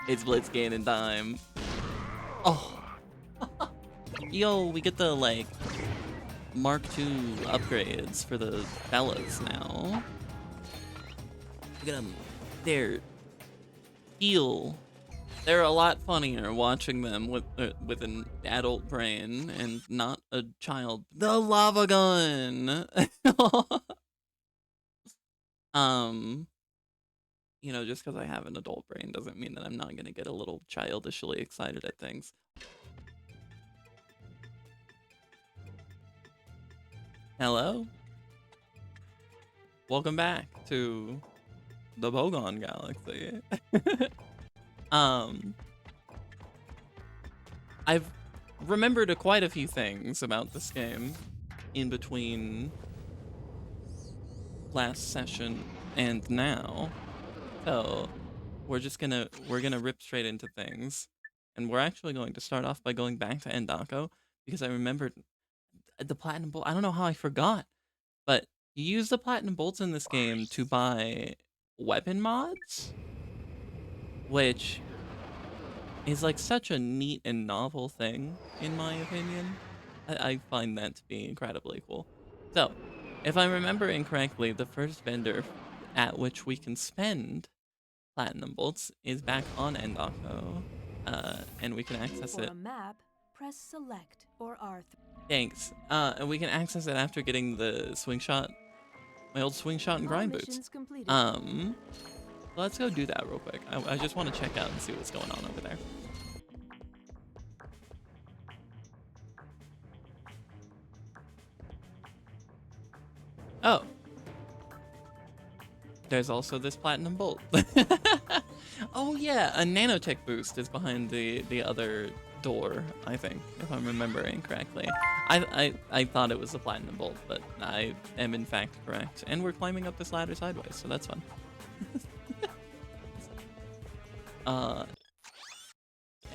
It's Blitzscaling time. Oh. Yo, we get the, like, Mark II upgrades for the fellas now. Look at them. They're heal. They're a lot funnier watching them with an adult brain and not a child. The lava gun. You know, just because I have an adult brain doesn't mean that I'm not gonna get a little childishly excited at things. Hello? Welcome back to the Pogon Galaxy. I've remembered quite a few things about this game in between last session and now. So we're gonna rip straight into things. And we're actually going to start off by going back to Endako because I remembered the platinum bolt. I don't know how I forgot, but you use the platinum bolts in this game to buy weapon mods, which is like such a neat and novel thing, in my opinion. I find that to be incredibly cool. So, if I'm remembering correctly, the first vendor at which we can spend platinum bolts is back on Endako, and we can access it. For a map, press select or R3. Thanks. And we can access it after getting the swing shot, my old swing shot and grind boots. Let's go do that real quick. I just want to check out and see what's going on over there. Oh. There's also this platinum bolt. Oh yeah, a nanotech boost is behind the other door, I think, if I'm remembering correctly. I thought it was the platinum bolt, but I am in fact correct. And we're climbing up this ladder sideways, so that's fun.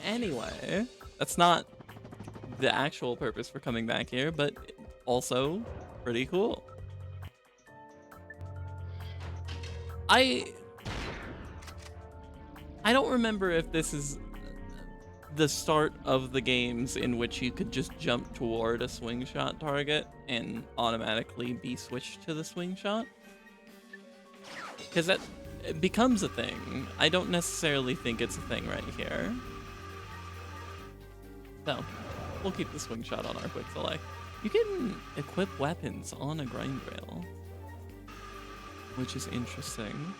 Anyway, that's not the actual purpose for coming back here, but also pretty cool. I don't remember if this is the start of the games in which you could just jump toward a swing shot target and automatically be switched to the swing shot, because that becomes a thing. I don't necessarily think it's a thing right here. So, we'll keep the swing shot on our quick select. You can equip weapons on a grind rail, which is interesting.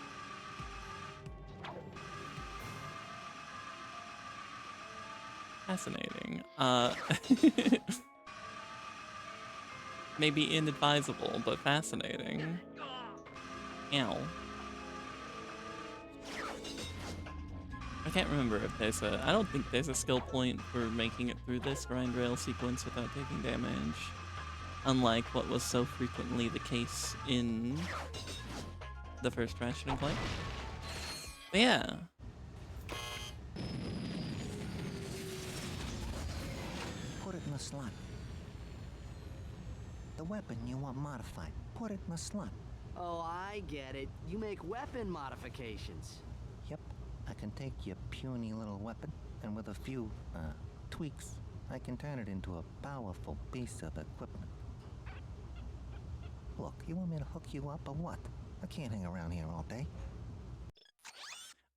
Fascinating. Maybe inadvisable, but fascinating. Ow. I can't remember if there's I don't think there's a skill point for making it through this grind rail sequence without taking damage. Unlike what was so frequently the case in the first Ratchet and Clank. But yeah. Put it in the slot. The weapon you want modified. Put it in the slot. Oh, I get it. You make weapon modifications. Yep. I can take your puny little weapon, and with a few, tweaks, I can turn it into a powerful piece of equipment. Look, you want me to hook you up or what? I can't hang around here all day.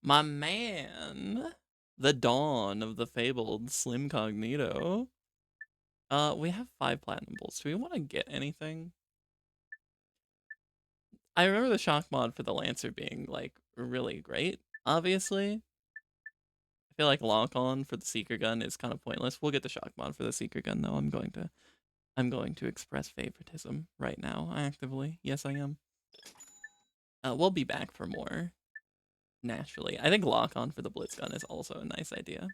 My man! The dawn of the fabled Slim Cognito. We have 5 platinum bolts. Do we want to get anything? I remember the shock mod for the Lancer being, like, really great, obviously. I feel like lock-on for the Seeker gun is kind of pointless. We'll get the shock mod for the Seeker gun, though. I'm going to express favoritism right now, actively. Yes, I am. We'll be back for more, naturally. I think lock-on for the Blitz gun is also a nice idea.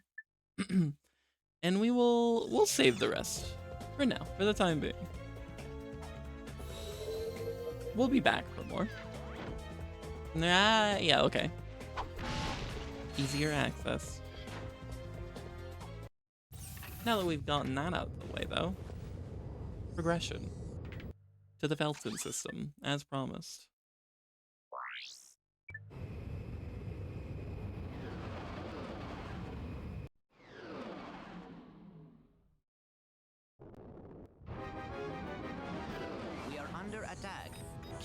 And we'll save the rest for now, for the time being. We'll be back for more. Yeah, okay. Easier access. Now that we've gotten that out of the way, though, progression to the Felton system, as promised.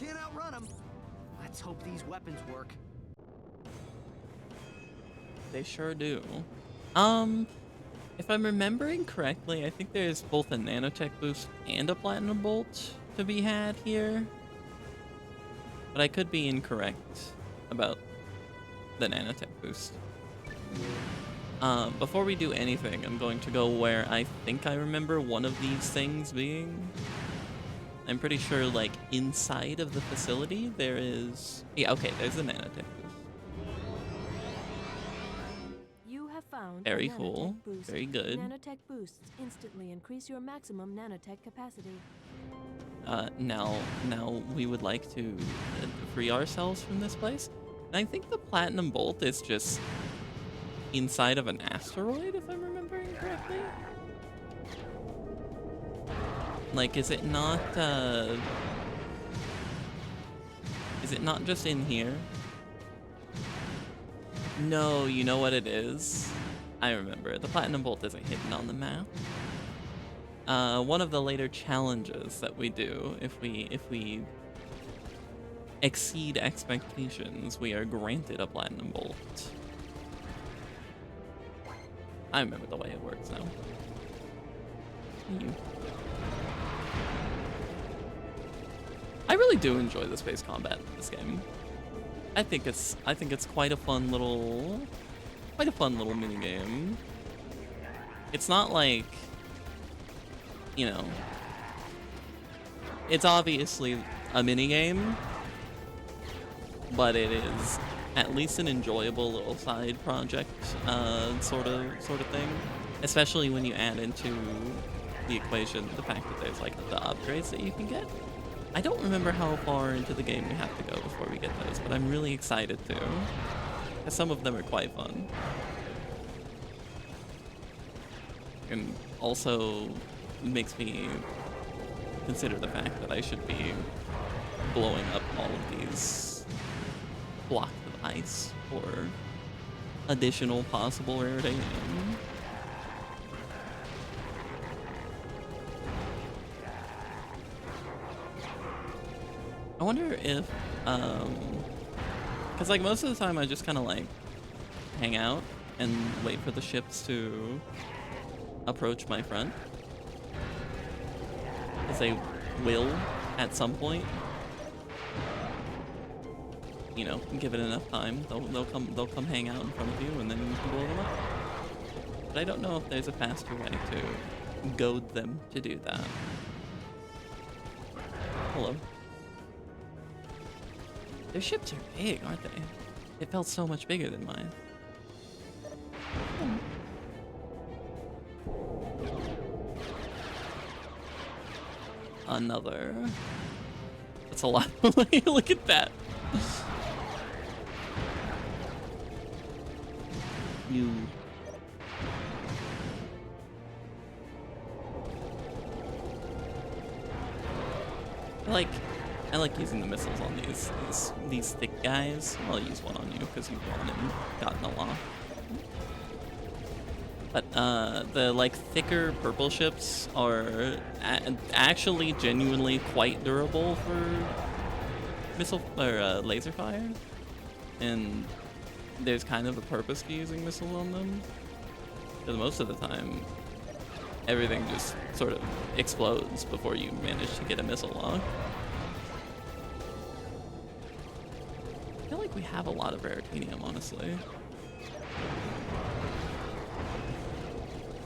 Can't outrun them. Let's hope these weapons work. They sure do. If I'm remembering correctly, I think there's both a nanotech boost and a platinum bolt to be had here. But I could be incorrect about the nanotech boost. Before we do anything, I'm going to go where I think I remember one of these things being. I'm pretty sure, like, inside of the facility, there is... Yeah, okay, there's a nanotech boost. You have found Very a cool. nanotech boost. Very good. Nanotech boosts instantly increase your maximum nanotech capacity. Now we would like to free ourselves from this place. And I think the platinum bolt is just inside of an asteroid, if I'm remembering correctly. Like, is it not just in here? No, you know what it is? I remember. The platinum bolt isn't hidden on the map. One of the later challenges that we do, if we exceed expectations, we are granted a platinum bolt. I remember the way it works now. I really do enjoy the space combat in this game. I think it's quite a fun little mini game. It's not like, you know, it's obviously a mini game, but it is at least an enjoyable little side project, sort of thing. Especially when you add into the equation the fact that there's like the upgrades that you can get. I don't remember how far into the game we have to go before we get those, but I'm really excited to, because some of them are quite fun. And also makes me consider the fact that I should be blowing up all of these blocks of ice for additional possible raritanium. I wonder if, because like most of the time I just kind of like hang out and wait for the ships to approach my front, because they will at some point. You know, give it enough time, they'll come hang out in front of you, and then you can blow them up. But I don't know if there's a faster way to goad them to do that. Hello. Their ships are big, aren't they? It felt so much bigger than mine. Another. That's a lot. Look at that. You. I like using the missiles on these thick guys. I'll use one on you because you've won and gotten a lot. But the like thicker purple ships are actually genuinely quite durable for missile or laser fire, and there's kind of a purpose to using missiles on them, because most of the time everything just sort of explodes before you manage to get a missile lock. I feel like we have a lot of raritanium, honestly.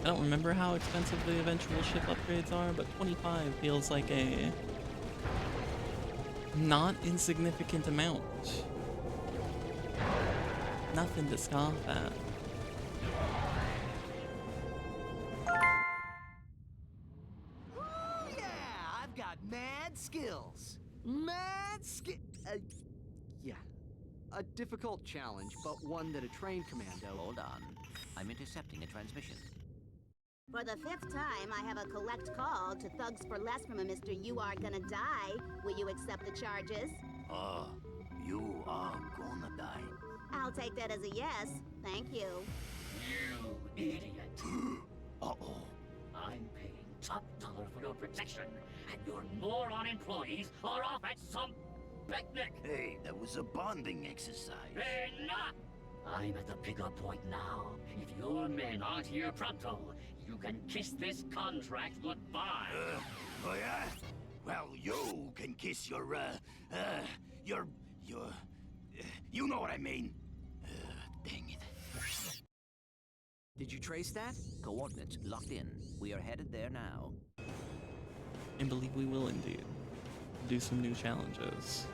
I don't remember how expensive the eventual ship upgrades are, but 25 feels like a not insignificant amount. Nothing to scoff at. Ooh, yeah, I've got mad skills. Mad skill. Yeah, a difficult challenge, but one that a trained commando. Hold on. I'm intercepting a transmission. For the 5th time, I have a collect call to Thugs for Less from a Mr. You Are Gonna Die. Will you accept the charges? You are gonna die. I'll take that as a yes. Thank you. You idiot. Uh-oh. I'm paying top dollar for your protection, and your moron employees are off at some picnic. Hey, that was a bonding exercise. Enough! I'm at the pickup point now. If your men aren't here pronto, you can kiss this contract goodbye. Oh yeah? Well, you can kiss your, you know what I mean. Dang it. Did you trace that? Coordinates locked in. We are headed there now. I believe we will indeed do some new challenges.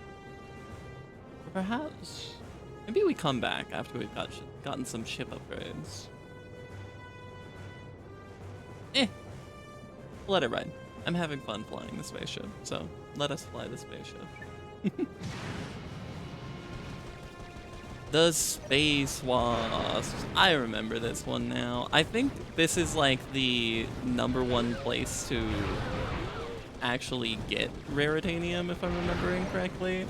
Or perhaps maybe we come back after we've gotten some ship upgrades. Let it ride. I'm having fun flying the spaceship, so let us fly the spaceship. The Space Wasps. I remember this one now. I think this is like the #1 place to actually get Raritanium, if I'm remembering correctly.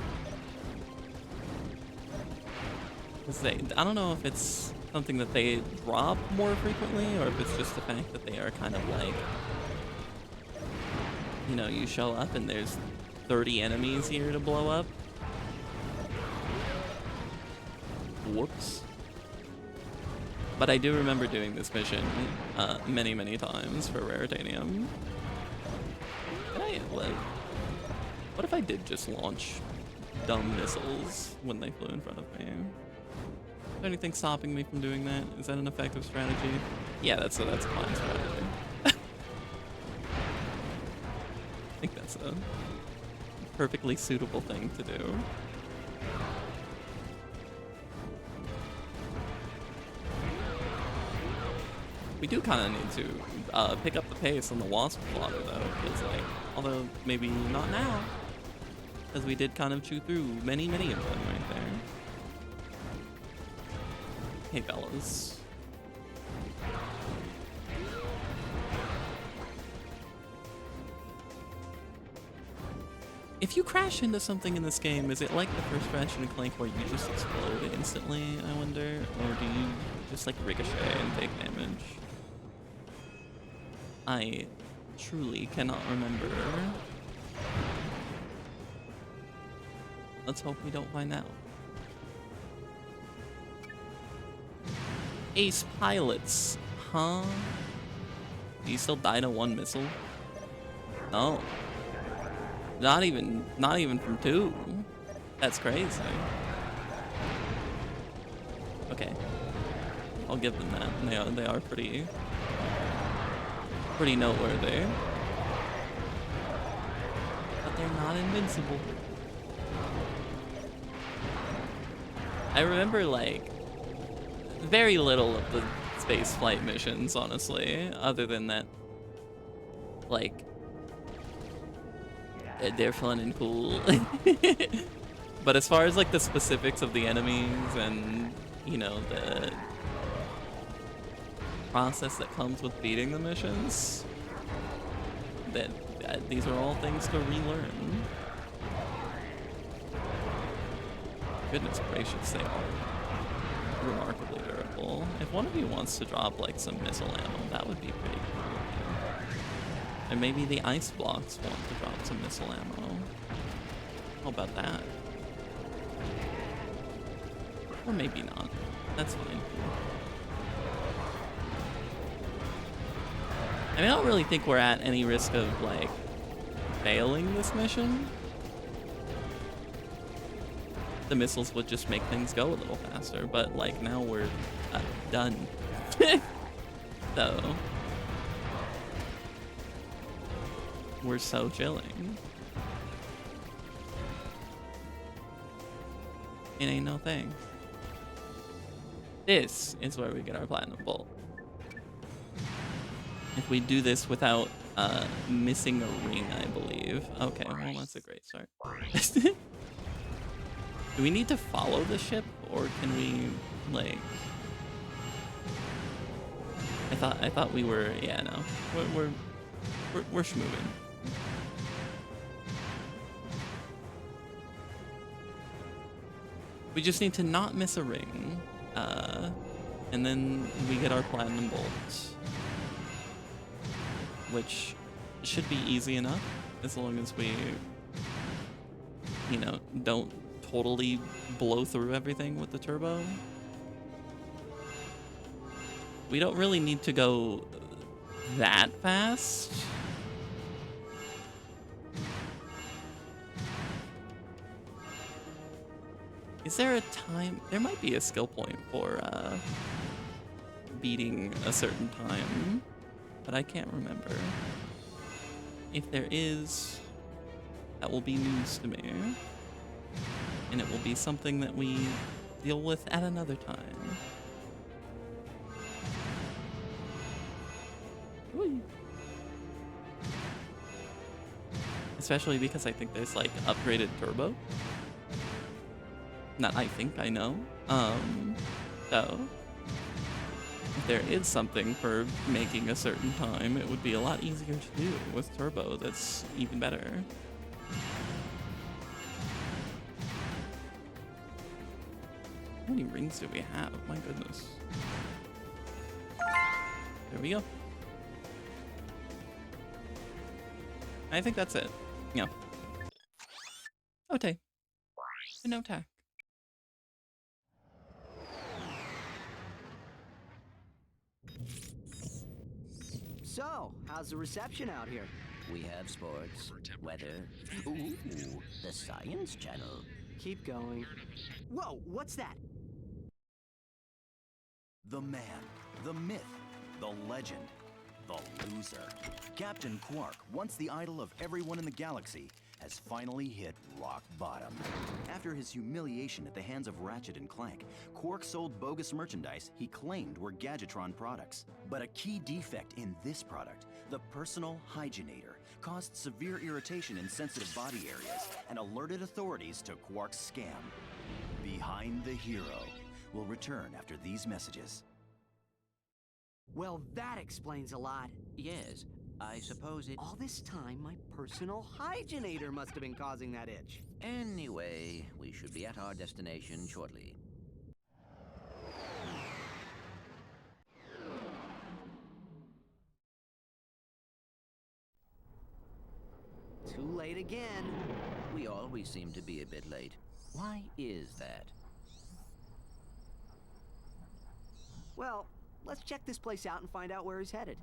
I don't know if it's something that they drop more frequently, or if it's just the fact that they are kind of like, you know, you show up and there's 30 enemies here to blow up. Whoops. But I do remember doing this mission many, many times for Raritanium. What if I did just launch dumb missiles when they flew in front of me? Is there anything stopping me from doing that? Is that an effective strategy? Yeah, that's a fine strategy. I think that's a perfectly suitable thing to do. We do kind of need to pick up the pace on the Wasp Slaughter, though, because, like, although maybe not now, because we did kind of chew through many, many of them right there. Hey, fellas. If you crash into something in this game, is it like the first Ratchet and Clank where you just explode instantly, I wonder? Or do you just, like, ricochet and take damage? I truly cannot remember. Let's hope we don't find out. Ace pilots, huh? You still die to 1 missile? No. Not even from 2. That's crazy. Okay. I'll give them that. They are pretty noteworthy. But they're not invincible. I remember, like, very little of the space flight missions, honestly, other than that, like, they're fun and cool. But as far as, like, the specifics of the enemies and, you know, the process that comes with beating the missions, that these are all things to relearn. Goodness gracious, they are remarkably durable. If one of you wants to drop, like, some missile ammo, that would be pretty cool. And maybe the ice blocks want to drop some missile ammo. How about that? Or maybe not. That's fine. I mean, I don't really think we're at any risk of, like, failing this mission. The missiles would just make things go a little faster, but, like, now we're done. So, we're so chilling. It ain't no thing. This is where we get our platinum bolt. If we do this without missing a ring, I believe. Okay, well, that's a great start. Do we need to follow the ship, or can we, like... I thought we were... Yeah, no. We're schmoving. We just need to not miss a ring, and then we get our platinum bolts, which should be easy enough as long as we you know, don't totally blow through everything with the turbo. We don't really need to go that fast. Is there a time? There might be a skill point for beating a certain time, but I can't remember. If there is, that will be news to me. And it will be something that we deal with at another time. Whee. Especially because I think there's like upgraded turbo. Not I think, I know. So if there is something for making a certain time, it would be a lot easier to do with turbo that's even better. How many rings do we have? My goodness. There we go. I think that's it. Yeah. Okay. No attack. So, how's the reception out here? We have sports, weather, ooh, the Science Channel. Keep going. Whoa, what's that? The man, the myth, the legend, the loser. Captain Quark, once the idol of everyone in the galaxy, has finally hit rock bottom. After his humiliation at the hands of Ratchet and Clank, Quark sold bogus merchandise he claimed were Gadgetron products. But a key defect in this product, the personal hygienator, caused severe irritation in sensitive body areas and alerted authorities to Quark's scam. Behind the Hero will return after these messages. Well, that explains a lot. Yes, I suppose it... All this time, my personal hygienator must have been causing that itch. Anyway, we should be at our destination shortly. Too late again. We always seem to be a bit late. Why is that? Well, let's check this place out and find out where he's headed.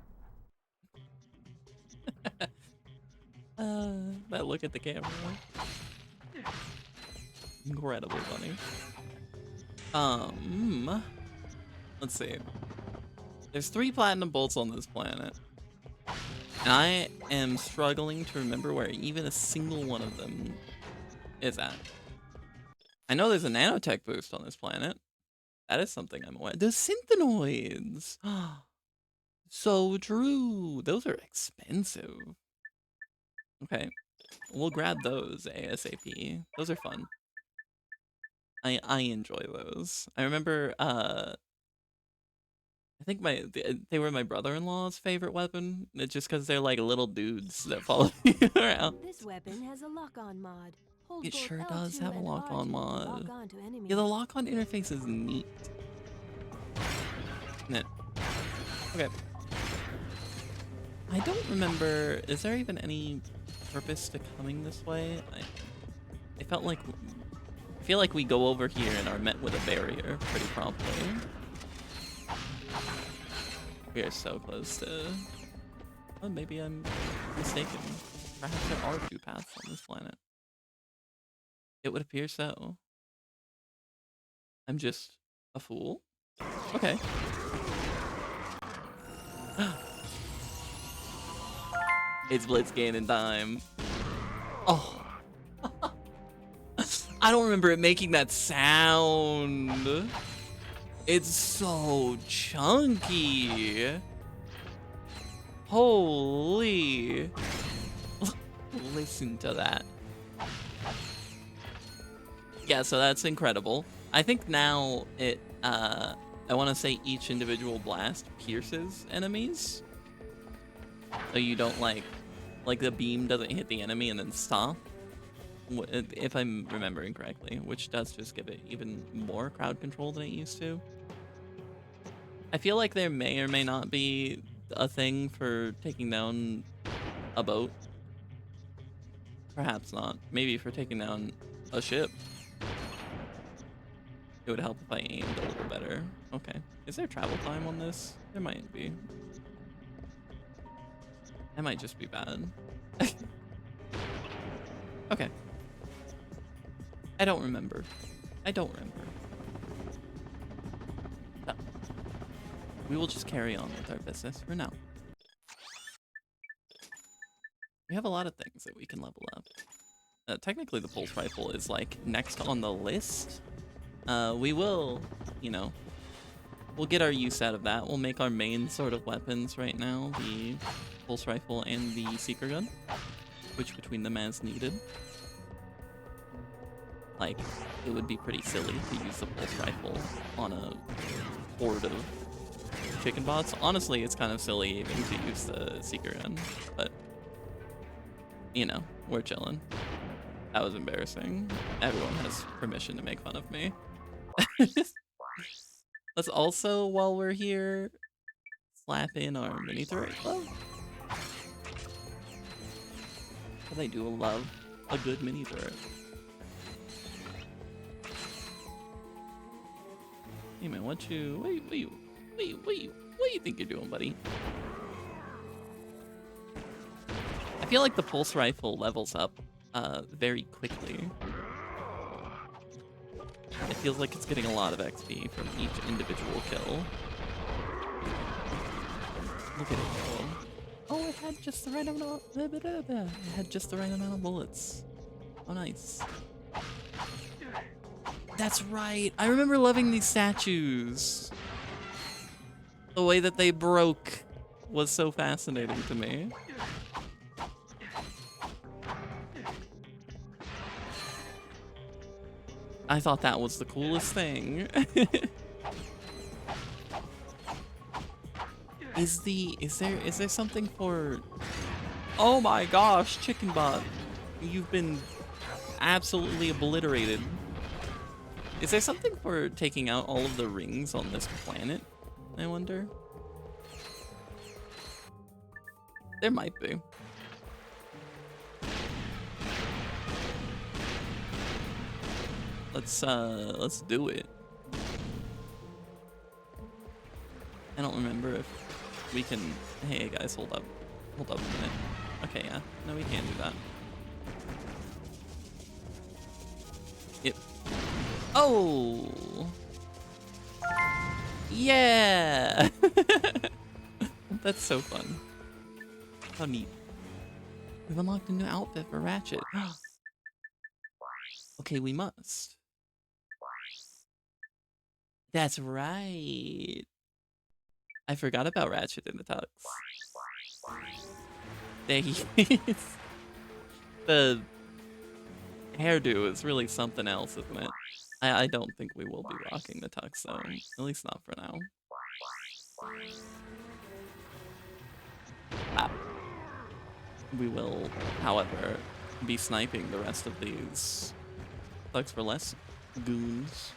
That look at the camera. Incredibly funny. Let's see. There's 3 platinum bolts on this planet. And I am struggling to remember where even a single one of them is at. I know there's a nanotech boost on this planet. That is something I'm aware. The synthenoids! So true! Those are expensive. Okay. We'll grab those ASAP. Those are fun. I enjoy those. I remember, I think they were my brother-in-law's favorite weapon. Just because they're like little dudes that follow you around. This weapon has a lock-on mod. Hold It both sure does L2 have a and lock-on R2 to mod. lock on to enemies. Yeah, the lock-on interface is neat. Nah. Okay. I don't remember. Is there even any purpose to coming this way? I felt like I feel like we go over here and are met with a barrier pretty promptly. We are so close to. Oh, maybe I'm mistaken. Perhaps there are 2 paths on this planet. It would appear so. I'm just a fool. Okay. It's Blitzgate in time. Oh. I don't remember it making that sound. It's so chunky. Holy. Listen to that. Yeah, so that's incredible. I think now it, I want to say each individual blast pierces enemies. So you don't like the beam doesn't hit the enemy and then stop. If I'm remembering correctly, which does just give it even more crowd control than it used to. I feel like there may or may not be a thing for taking down a boat. Perhaps not. Maybe for taking down a ship. It would help if I aimed a little better. Okay. Is there travel time on this? There might be. That might just be bad. Okay. I don't remember. I don't remember. So, we will just carry on with our business for now. We have a lot of things that we can level up. Technically, the pulse rifle is like next on the list. We will, you know, we'll get our use out of that. We'll make our main sort of weapons right now, the pulse rifle and the seeker gun. Switch between them as needed. Like, it would be pretty silly to use the pulse rifle on a horde of chicken bots. Honestly, it's kind of silly even to use the seeker gun, but you know, we're chilling. That was embarrassing. Everyone has permission to make fun of me. Let's also, while we're here, slap in our mini turret club. They do love a good mini turret. Hey man, what you think you're doing, buddy? I feel like the pulse rifle levels up very quickly. It feels like it's getting a lot of XP from each individual kill. Look at it go. Oh, it had just the right amount. It had just the right amount of bullets. Oh, nice. That's right. I remember loving these statues. The way that they broke was so fascinating to me. I thought that was the coolest thing. Is there something for... Oh my gosh, chicken bot. You've been absolutely obliterated. Is there something for taking out all of the rings on this planet, I wonder? There might be. Let's do it. I don't remember if we can... Hey guys, hold up a minute. Okay, yeah, no, we can't do that. Yep. Oh! Yeah! That's so fun. How neat. We've unlocked a new outfit for Ratchet. Okay, we must. That's right. I forgot about Ratchet in the Tux. There he is. The hairdo is really something else, isn't it? I don't think we will be rocking the Tux, though. At least not for now. We will, however, be sniping the rest of these Thugs for Less goons.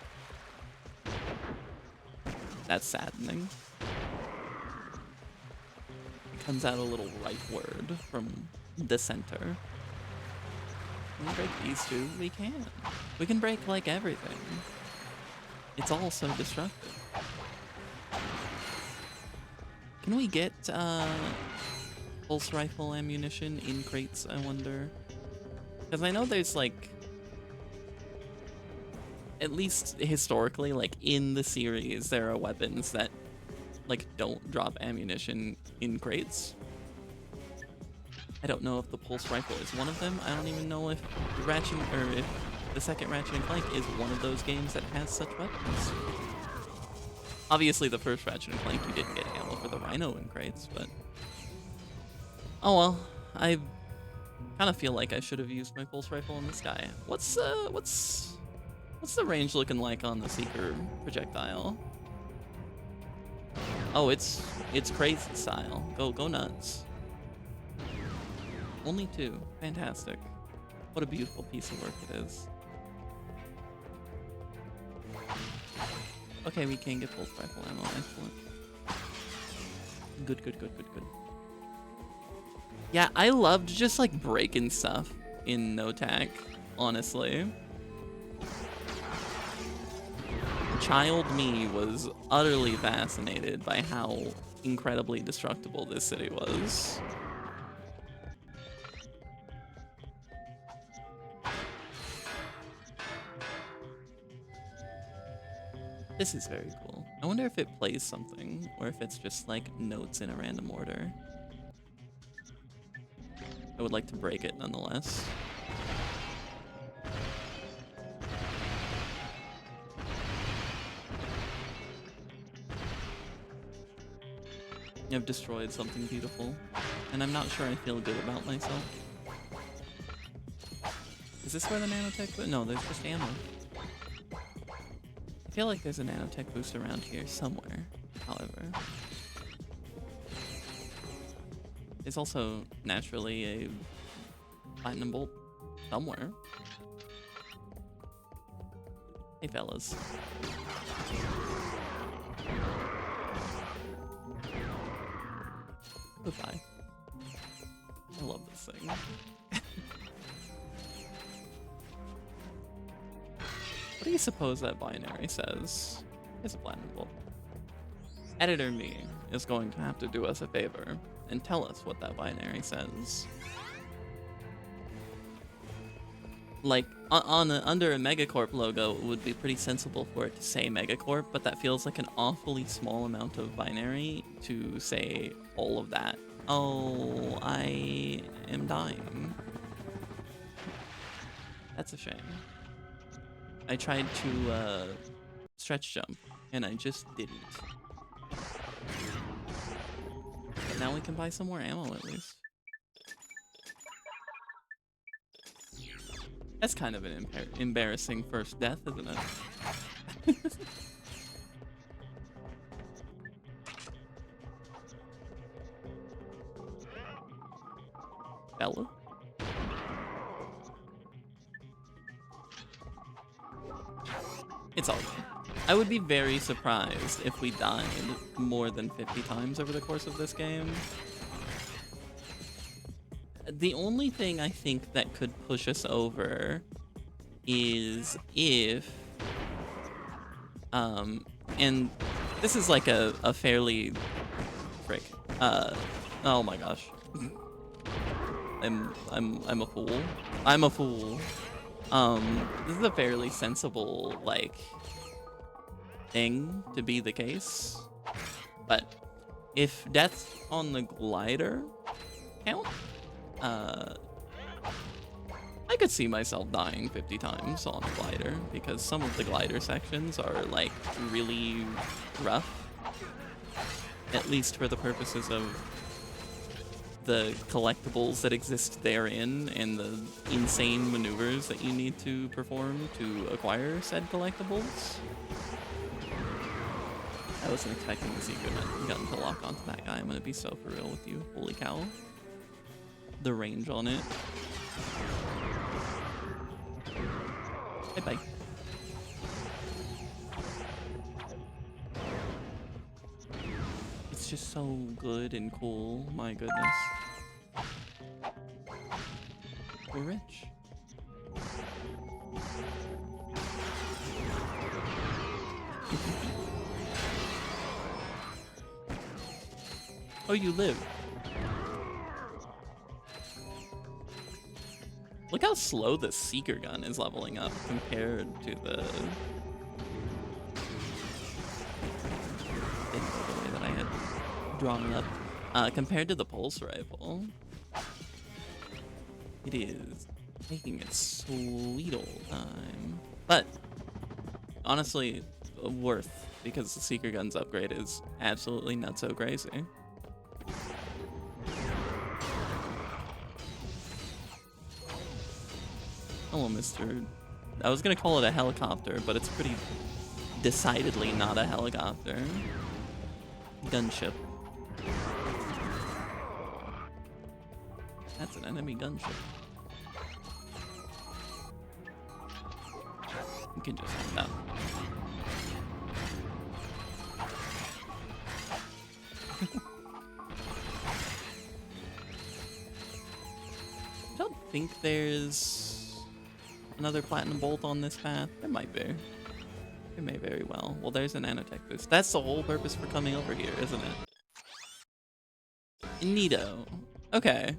That's saddening. It comes out a little right word from the center. Can we break these two? We can. We can break like everything. It's all so destructive. Can we get pulse rifle ammunition in crates, I wonder? Because I know there's like, at least historically, like in the series, there are weapons that like don't drop ammunition in crates. I don't know if the pulse rifle is one of them. I don't even know if Ratchet, or if the second Ratchet and Clank is one of those games that has such weapons. Obviously, the first Ratchet and Clank, you didn't get ammo for the Rhino in crates, but oh well. I kind of feel like I should have used my pulse rifle in this guy. What's the range looking like on the Seeker projectile? Oh, it's crazy style. Go nuts. Only 2. Fantastic. What a beautiful piece of work it is. Okay, we can get pulse rifle ammo. Excellent. Good. Yeah, I loved just like breaking stuff in no tac, honestly. child me was utterly fascinated by how incredibly destructible this city was. This is very cool. I wonder if it plays something, or if it's just like notes in a random order. I would like to break it nonetheless. I've destroyed something beautiful, and I'm not sure I feel good about myself. Is this where the nanotech? No, there's just ammo. I feel like there's a nanotech boost around here somewhere, however. There's also naturally a platinum bolt somewhere. Hey fellas. Goodbye. I love this thing. What do you suppose that binary says? It's a platinum bolt. Editor me is going to have to do us a favor and tell us what that binary says. Like, under a Megacorp logo, it would be pretty sensible for it to say Megacorp, but that feels like an awfully small amount of binary to say all of that. Oh, I am dying. That's a shame. I tried to stretch jump, and I just didn't. But now we can buy some more ammo at least. That's kind of an embarrassing first death, isn't it? Bella? It's all good. I would be very surprised if we died more than 50 times over the course of this game. The only thing I think that could push us over is if, and this is like a fairly, frick, oh my gosh, I'm a fool. I'm a fool. This is a fairly sensible, like, thing to be the case. But if deaths on the glider count, I could see myself dying 50 times on a glider, because some of the glider sections are, like, really rough. At least for the purposes of the collectibles that exist therein and the insane maneuvers that you need to perform to acquire said collectibles. I wasn't expecting the secret gun to lock onto that guy. I'm gonna be so for real with you. Holy cow. The range on it. Bye-bye. It's just so good and cool. My goodness. We're rich. Oh, you live. Look how slow the Seeker gun is leveling up compared to the way that I had drawn it up. Compared to the Pulse Rifle. It is taking its sweet old time. But, honestly, worth, because the Seeker gun's upgrade is absolutely nutso crazy. Hello, Mr. I was gonna call it a helicopter, but it's pretty decidedly not a helicopter. Gunship. That's an enemy gunship. You can just find out. I don't think there's another platinum bolt on this path. There might be. It may very well. Well, there's a nanotech boost. That's the whole purpose for coming over here, isn't it? Neato. Okay.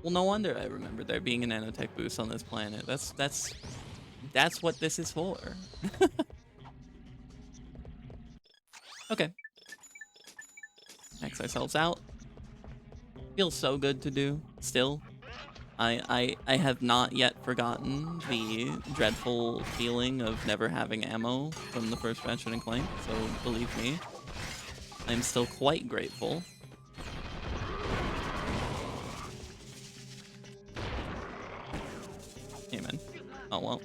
Well, no wonder I remember there being a nanotech boost on this planet. That's what this is for. Okay. Max ourselves out. Feels so good to do. Still, I have not yet forgotten the dreadful feeling of never having ammo from the first Ratchet and Clank. So believe me, I'm still quite grateful. Hey man. Oh well,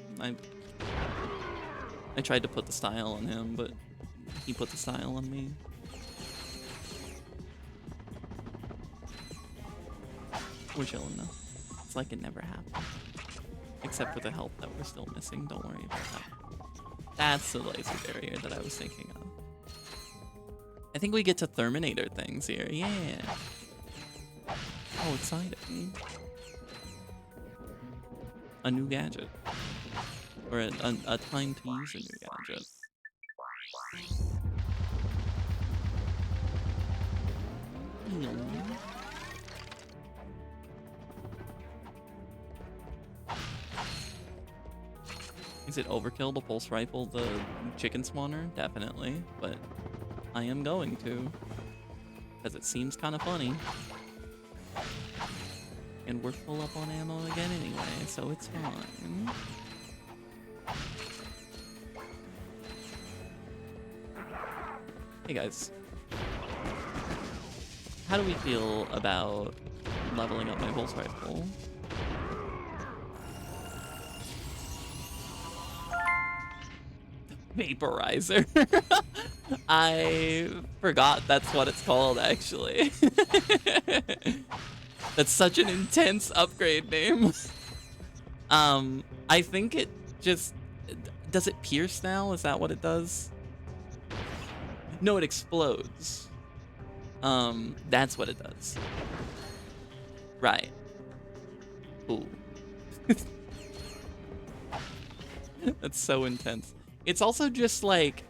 I tried to put the style on him, but he put the style on me. We're chilling now. It's like it never happened. Except for the health that we're still missing. Don't worry about that. That's the laser barrier that I was thinking of. I think we get to Terminator things here. Yeah. Oh, exciting. A new gadget. Or a time to use a new gadget. Is it overkill to pulse rifle the chicken spawner? Definitely, but I am going to. Because it seems kind of funny. And we're full up on ammo again anyway, so it's fine. Hey guys. How do we feel about leveling up my pulse rifle? Vaporizer. I forgot that's what it's called, actually. That's such an intense upgrade name. I think it just... Does it pierce now? Is that what it does? No, it explodes. That's what it does. Right. Ooh. That's so intense. It's also just like...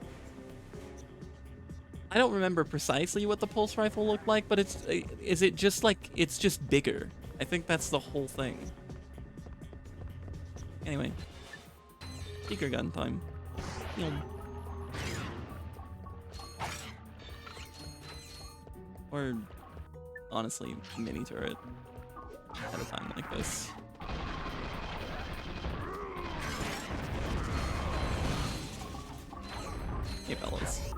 I don't remember precisely what the pulse rifle looked like, but is it just like... It's just bigger. I think that's the whole thing. Anyway. Seeker gun time. Yum. Or, honestly, mini turret at a time like this. Hey, fellas.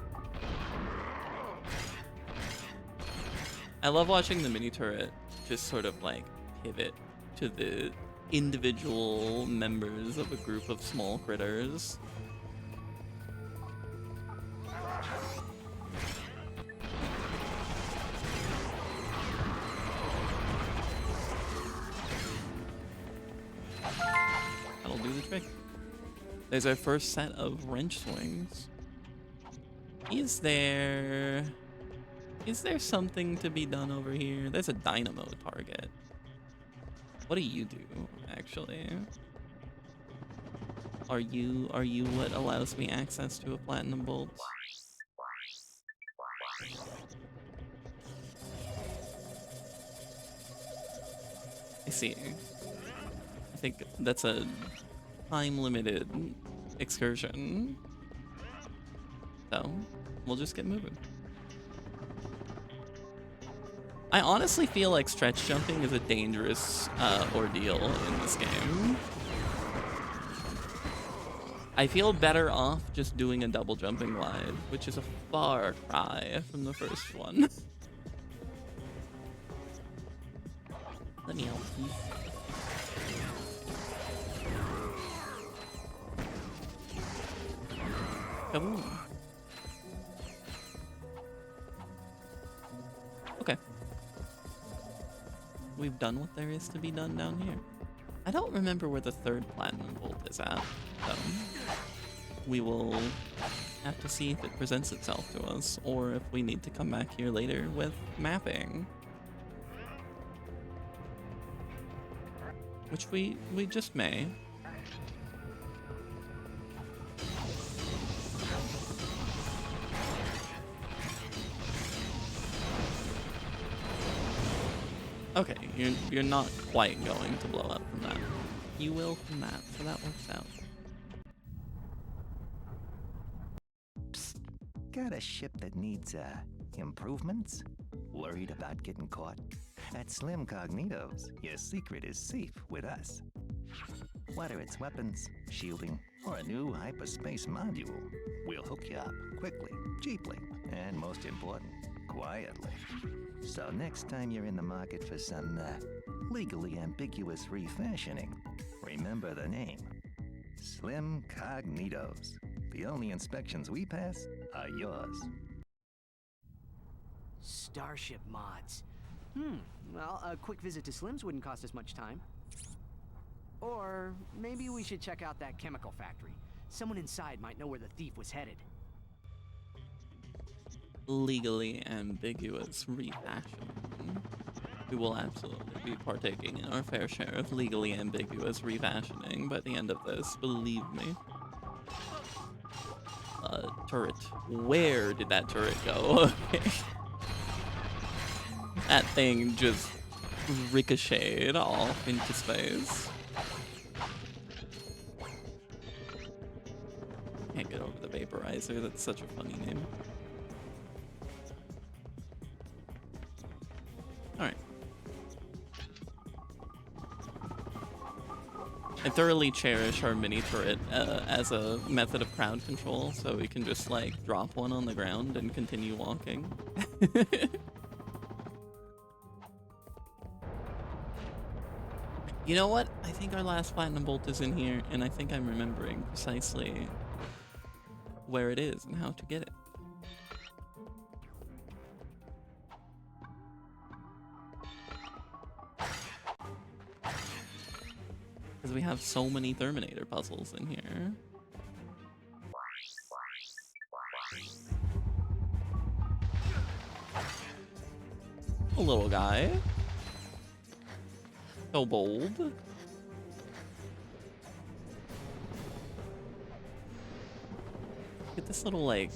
I love watching the mini turret just sort of like pivot to the individual members of a group of small critters. That'll do the trick. There's our first set of wrench swings. Is there something to be done over here? There's a dynamo target. What do you do, actually? Are you what allows me access to a platinum bolt? I see. I think that's a time-limited excursion. So, we'll just get moving. I honestly feel like stretch jumping is a dangerous ordeal in this game. I feel better off just doing a double jumping glide, which is a far cry from the first one. Let me help you. Kaboom. Okay. We've done what there is to be done down here. I don't remember where the third platinum bolt is at, so we will have to see if it presents itself to us, or if we need to come back here later with mapping. Which we just may. Okay, you're not quite going to blow up from that. You will from that, so that works out. Psst. Got a ship that needs, improvements? Worried about getting caught? At Slim Cognitos, your secret is safe with us. Whether it's weapons, shielding, or a new hyperspace module, we'll hook you up quickly, cheaply, and most important, quietly. So next time you're in the market for some, legally ambiguous refashioning, remember the name. Slim Cognitos. The only inspections we pass are yours. Starship mods. Well, a quick visit to Slim's wouldn't cost us much time. Or maybe we should check out that chemical factory. Someone inside might know where the thief was headed. Legally ambiguous refashioning. We will absolutely be partaking in our fair share of legally ambiguous refashioning by the end of this, believe me. Turret. Where did that turret go? Okay. That thing just ricocheted off into space. Can't get over the vaporizer, that's such a funny name. Alright. I thoroughly cherish our mini turret as a method of crowd control, so we can just like drop one on the ground and continue walking. You know what? I think our last platinum bolt is in here, and I think I'm remembering precisely where it is and how to get it. Because we have so many Terminator puzzles in here. A little guy. So bold. Get this little, like...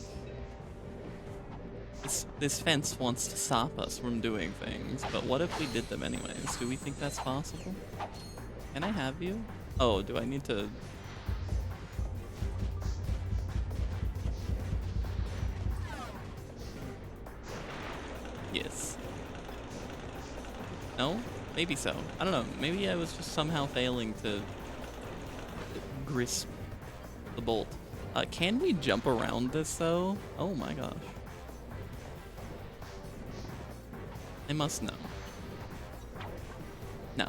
This fence wants to stop us from doing things, but what if we did them anyways? Do we think that's possible? Can I have you? Oh, do I need to... Yes. No? Maybe so. I don't know. Maybe I was just somehow failing to grasp the bolt. Can we jump around this, though? Oh my gosh. I must know. No.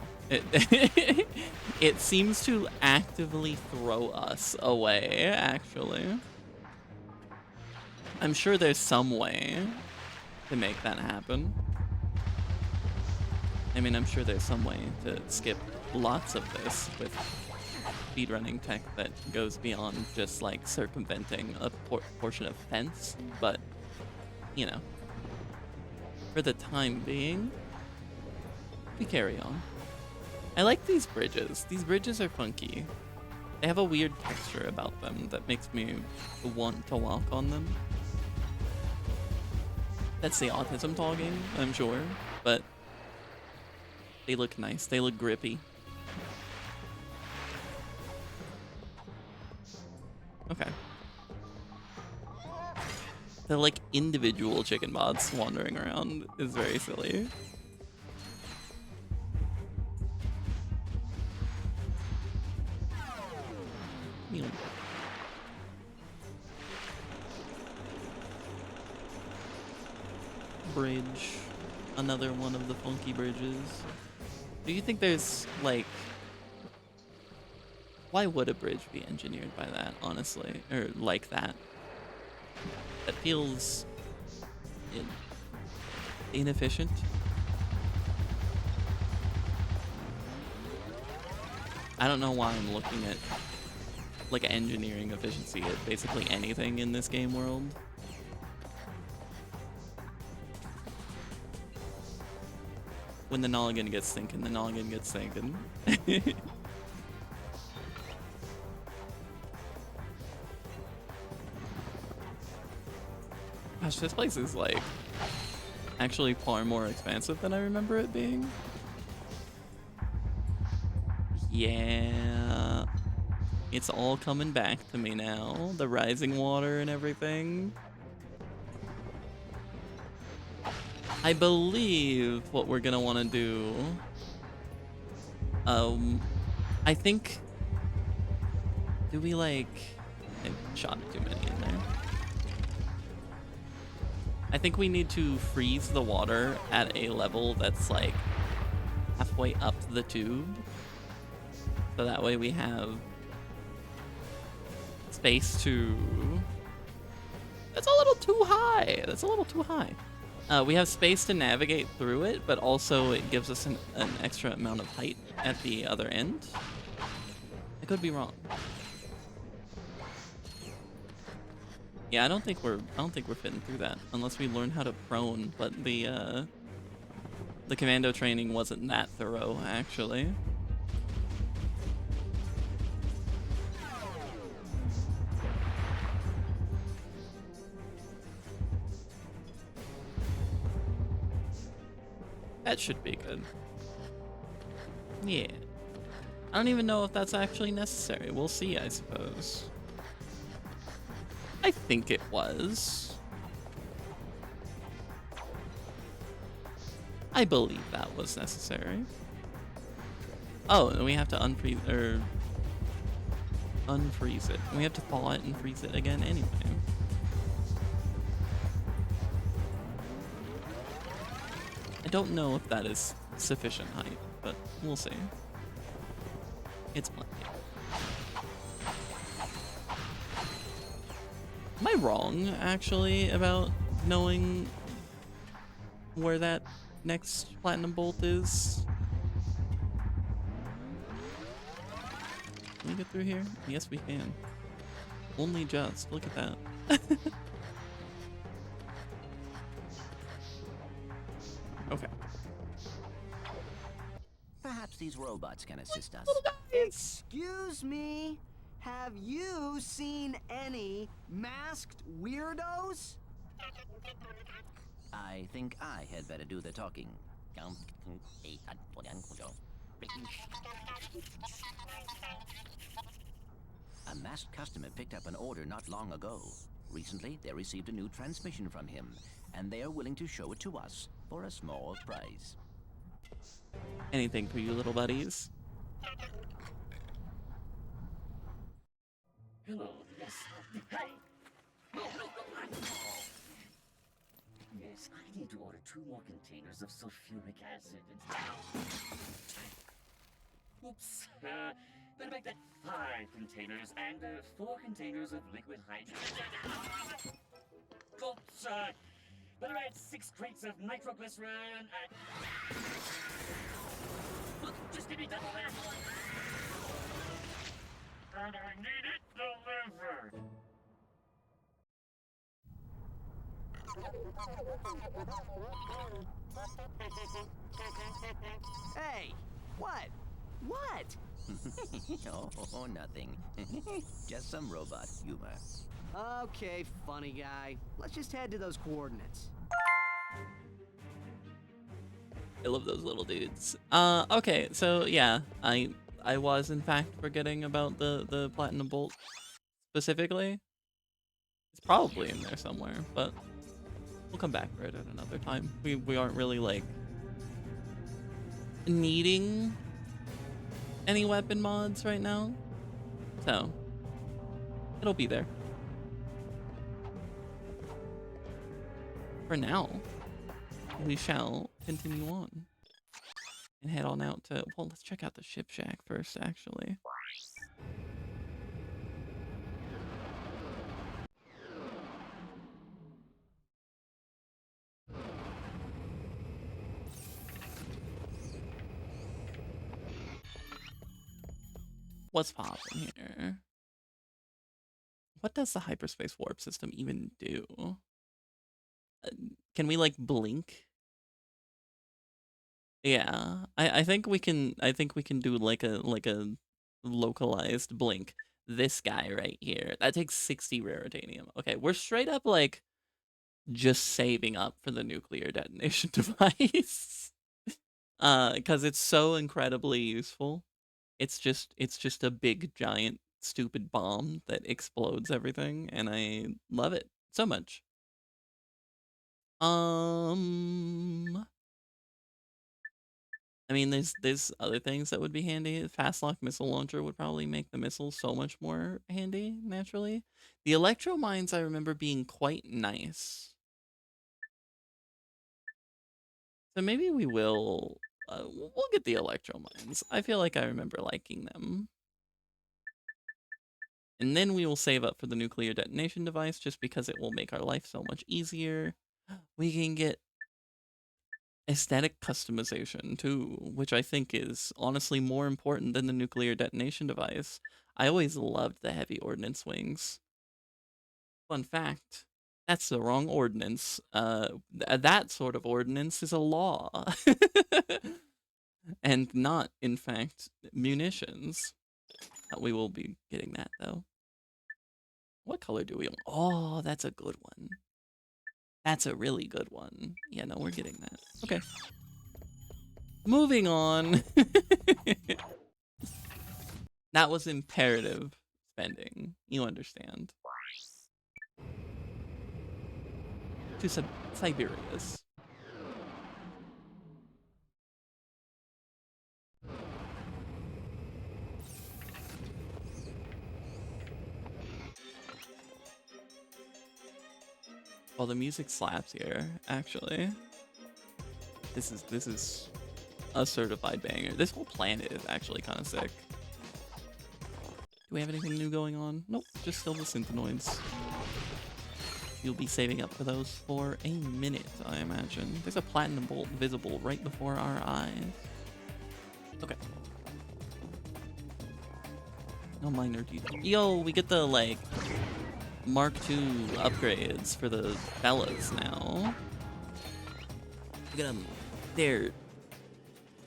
It seems to actively throw us away, actually. I'm sure there's some way to make that happen. I mean, I'm sure there's some way to skip lots of this with speedrunning tech that goes beyond just, like, circumventing a portion of fence, but, you know, for the time being, we carry on. I like these bridges. These bridges are funky. They have a weird texture about them that makes me want to walk on them. That's the autism talking, I'm sure, but they look nice. They look grippy. Okay. The, like, individual chicken bots wandering around is very silly. Meow. Bridge. Another one of the funky bridges. Do you think there's, like... Why would a bridge be engineered by that, honestly? Or like that? That feels... inefficient. I don't know why I'm looking at, like, engineering efficiency at basically anything in this game world. When the noggin gets thinking, the noggin gets thinking. Gosh, this place is, like, actually far more expansive than I remember it being. Yeah. It's all coming back to me now. The rising water and everything. I believe what we're gonna want to do. I think. Do we like? I shot too many in there. I think we need to freeze the water at a level that's like halfway up the tube. So that way we have space to... That's a little too high. That's a little too high. We have space to navigate through it, but also it gives us an extra amount of height at the other end. I could be wrong. Yeah, I don't think we're fitting through that unless we learn how to prone. But the commando training wasn't that thorough, actually. That should be good. Yeah. I don't even know if that's actually necessary. We'll see, I suppose. I think it was. I believe that was necessary. Oh, and we have to unfreeze it. We have to thaw it and freeze it again anyway. I don't know if that is sufficient height, but we'll see. It's plenty. Am I wrong, actually, about knowing where that next platinum bolt is? Can we get through here? Yes, we can. Only just. Look at that. Okay. Perhaps these robots can assist us. Excuse me? Have you seen any masked weirdos? I think I had better do the talking. A masked customer picked up an order not long ago. Recently, they received a new transmission from him, and they are willing to show it to us for a small price. Anything for you little buddies? Hello, yes. Hey! Yes, I need to order 2 more containers of sulfuric acid. Oops. Better make that 5 containers and 4 containers of liquid hydrogen. Oops. Better add 6 crates of nitroglycerin and... Look, just give me double that. And I need it delivered. Hey, what? What? Oh, nothing. Just some robot humor. Okay, funny guy. Let's just head to those coordinates. I love those little dudes. Okay, so yeah, I was in fact forgetting about the platinum bolt specifically. It's probably in there somewhere, but we'll come back for it at another time. We aren't really like needing any weapon mods right now, so it'll be there. For now, we shall continue on and head on out to, well, let's check out the ship shack first, actually. What's poppin' here? What does the hyperspace warp system even do? Can we like blink? Yeah, I think we can. I think we can do like a localized blink. This guy right here that takes 60 rare titanium. Okay, we're straight up like just saving up for the nuclear detonation device, because it's so incredibly useful. It's just a big giant stupid bomb that explodes everything, and I love it so much. I mean, there's other things that would be handy. Fast lock missile launcher would probably make the missiles so much more handy naturally. The electro mines I remember being quite nice. So maybe we will we'll get the electro mines. I feel like I remember liking them. And then we will save up for the nuclear detonation device just because it will make our life so much easier. We can get aesthetic customization too, which I think is honestly more important than the nuclear detonation device. I always loved the heavy ordnance wings. Fun fact, that's the wrong ordnance. That sort of ordnance is a law. And not, in fact, munitions. We will be getting that, though. What color do we want? Oh, that's a good one. That's a really good one. Yeah, no, we're getting that. Okay. Moving on. That was imperative spending. You understand. To Siberia's. Well, the music slaps here, actually. This is a certified banger. This whole planet is actually kind of sick. Do we have anything new going on? Nope, just still the synthenoids. You'll be saving up for those for a minute, I imagine. There's a platinum bolt visible right before our eyes. Okay. No minor detail. Yo, we get the, like, Mark II upgrades for the fellas now. Look at them. They're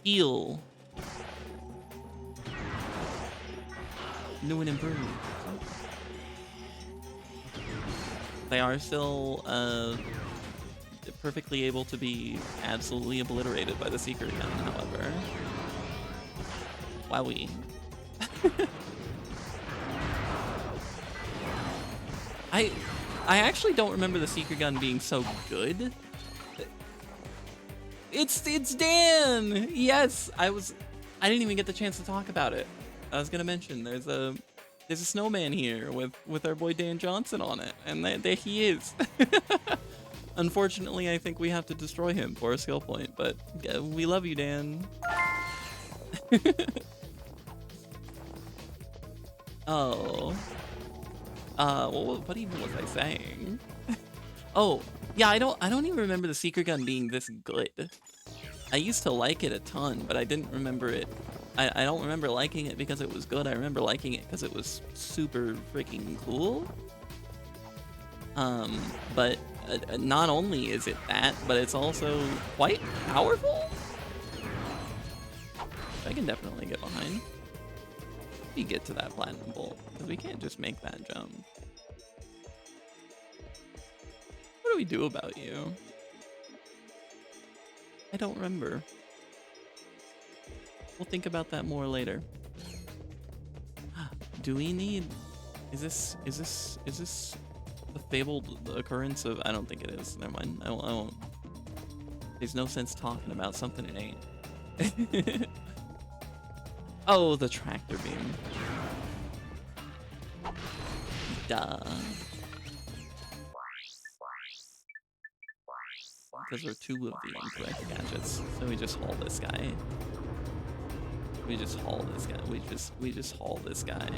heal. New and improved. They are still perfectly able to be absolutely obliterated by the secret gun, however. Wowee. I actually don't remember the secret gun being so good. It's Dan! Yes, I didn't even get the chance to talk about it. I was gonna mention there's a snowman here with our boy Dan Johnson on it, and there he is. Unfortunately, I think we have to destroy him for a skill point, but we love you, Dan. Oh. What even was I saying? Oh, yeah, I don't even remember the secret gun being this good. I used to like it a ton, but I didn't remember it. I don't remember liking it because it was good. I remember liking it because it was super freaking cool. But not only is it that, but it's also quite powerful. I can definitely get behind. We get to that platinum bolt, because we can't just make that jump. What do we do about you? I don't remember. We'll think about that more later. Do we need... Is this a fabled occurrence of... I don't think it is. Never mind. I won't. There's no sense talking about something it ain't. Oh, the tractor beam. Duh. Because there are two of the incorrect gadgets. So we just haul this guy. We just haul this guy. We just haul this guy.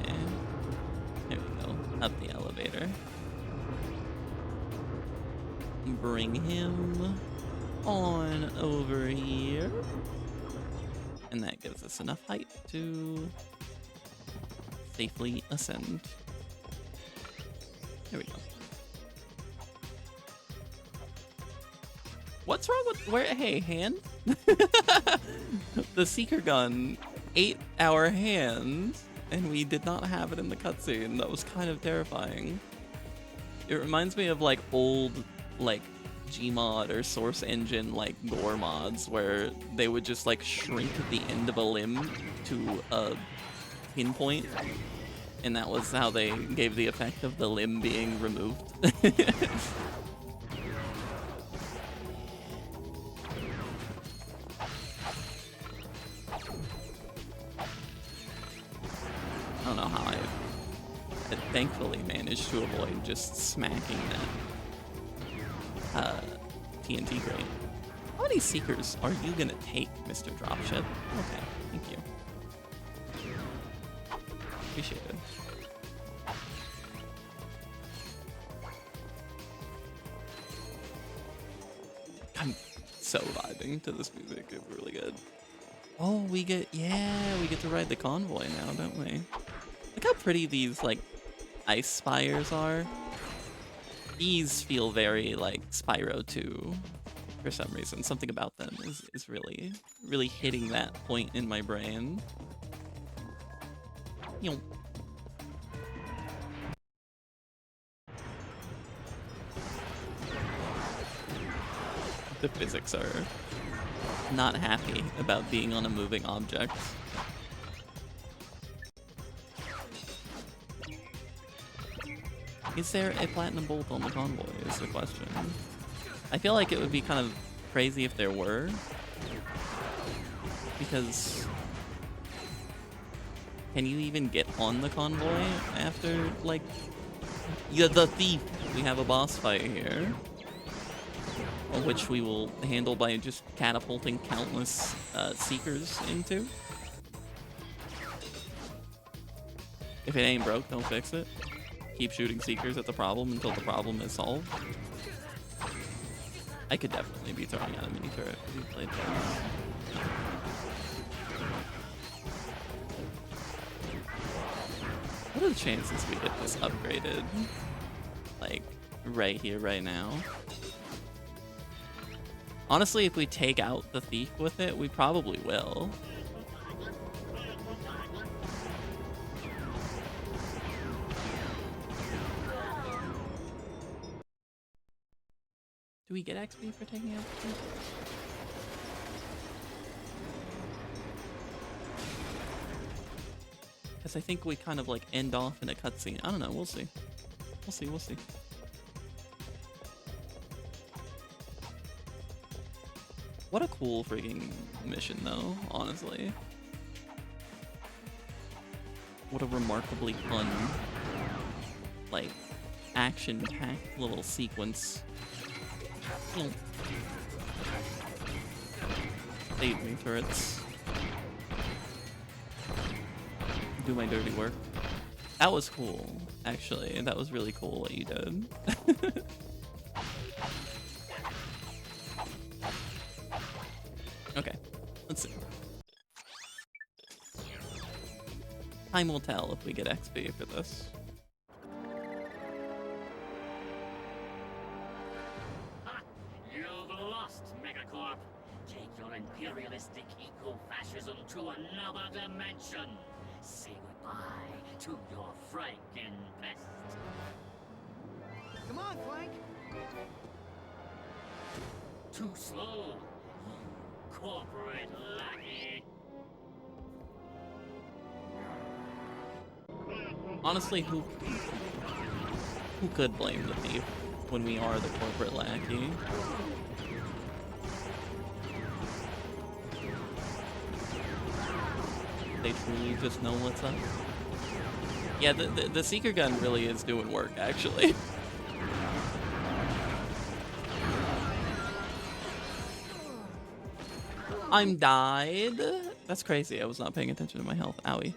There we go. Up the elevator. Bring him on over here. And that gives us enough height to safely ascend. There we go. What's wrong with where? Hey, hand. The seeker gun ate our hand, and we did not have it in the cutscene. That was kind of terrifying. It reminds me of like old, like Gmod or Source Engine like gore mods where they would just like shrink the end of a limb to a pinpoint, and that was how they gave the effect of the limb being removed. I don't know how I thankfully managed to avoid just smacking that TNT crate. How many Seekers are you gonna take, Mr. Dropship? Okay, thank you. Appreciate it. I'm so vibing to this music. It's really good. Oh, we get to ride the convoy now, don't we? Look how pretty these, like, ice spires are. These feel very, like, Spyro 2 for some reason. Something about them is really, really hitting that point in my brain. Yo. The physics are not happy about being on a moving object. Is there a platinum bolt on the convoy is the question. I feel like it would be kind of crazy if there were, because can you even get on the convoy after, like, you're the thief? We have a boss fight here, which we will handle by just catapulting countless Seekers into. If it ain't broke, don't fix it. Keep shooting Seekers at the problem until the problem is solved. I could definitely be throwing out a mini turret if we played this. What are the chances we get this upgraded? Like, right here, right now? Honestly, if we take out the thief with it, we probably will. Do we get XP for taking out the thief? Because I think we kind of like end off in a cutscene. I don't know, we'll see. We'll see. What a cool freaking mission though, honestly. What a remarkably fun, like, action-packed little sequence. Save me, turrets. Do my dirty work. That was cool, actually. That was really cool what you did. Okay, let's see. Time will tell if we get XP for this. Ha! You've lost, Megacorp. Take your imperialistic eco-fascism to another dimension. Say goodbye to your Franken-pest. Come on, Flank. Too slow, you corporate lackey. Honestly, who could blame the thief when we are the corporate lackey? They truly just know what's up. Yeah, the Seeker gun really is doing work, actually. I'm died. That's crazy. I was not paying attention to my health. Owie.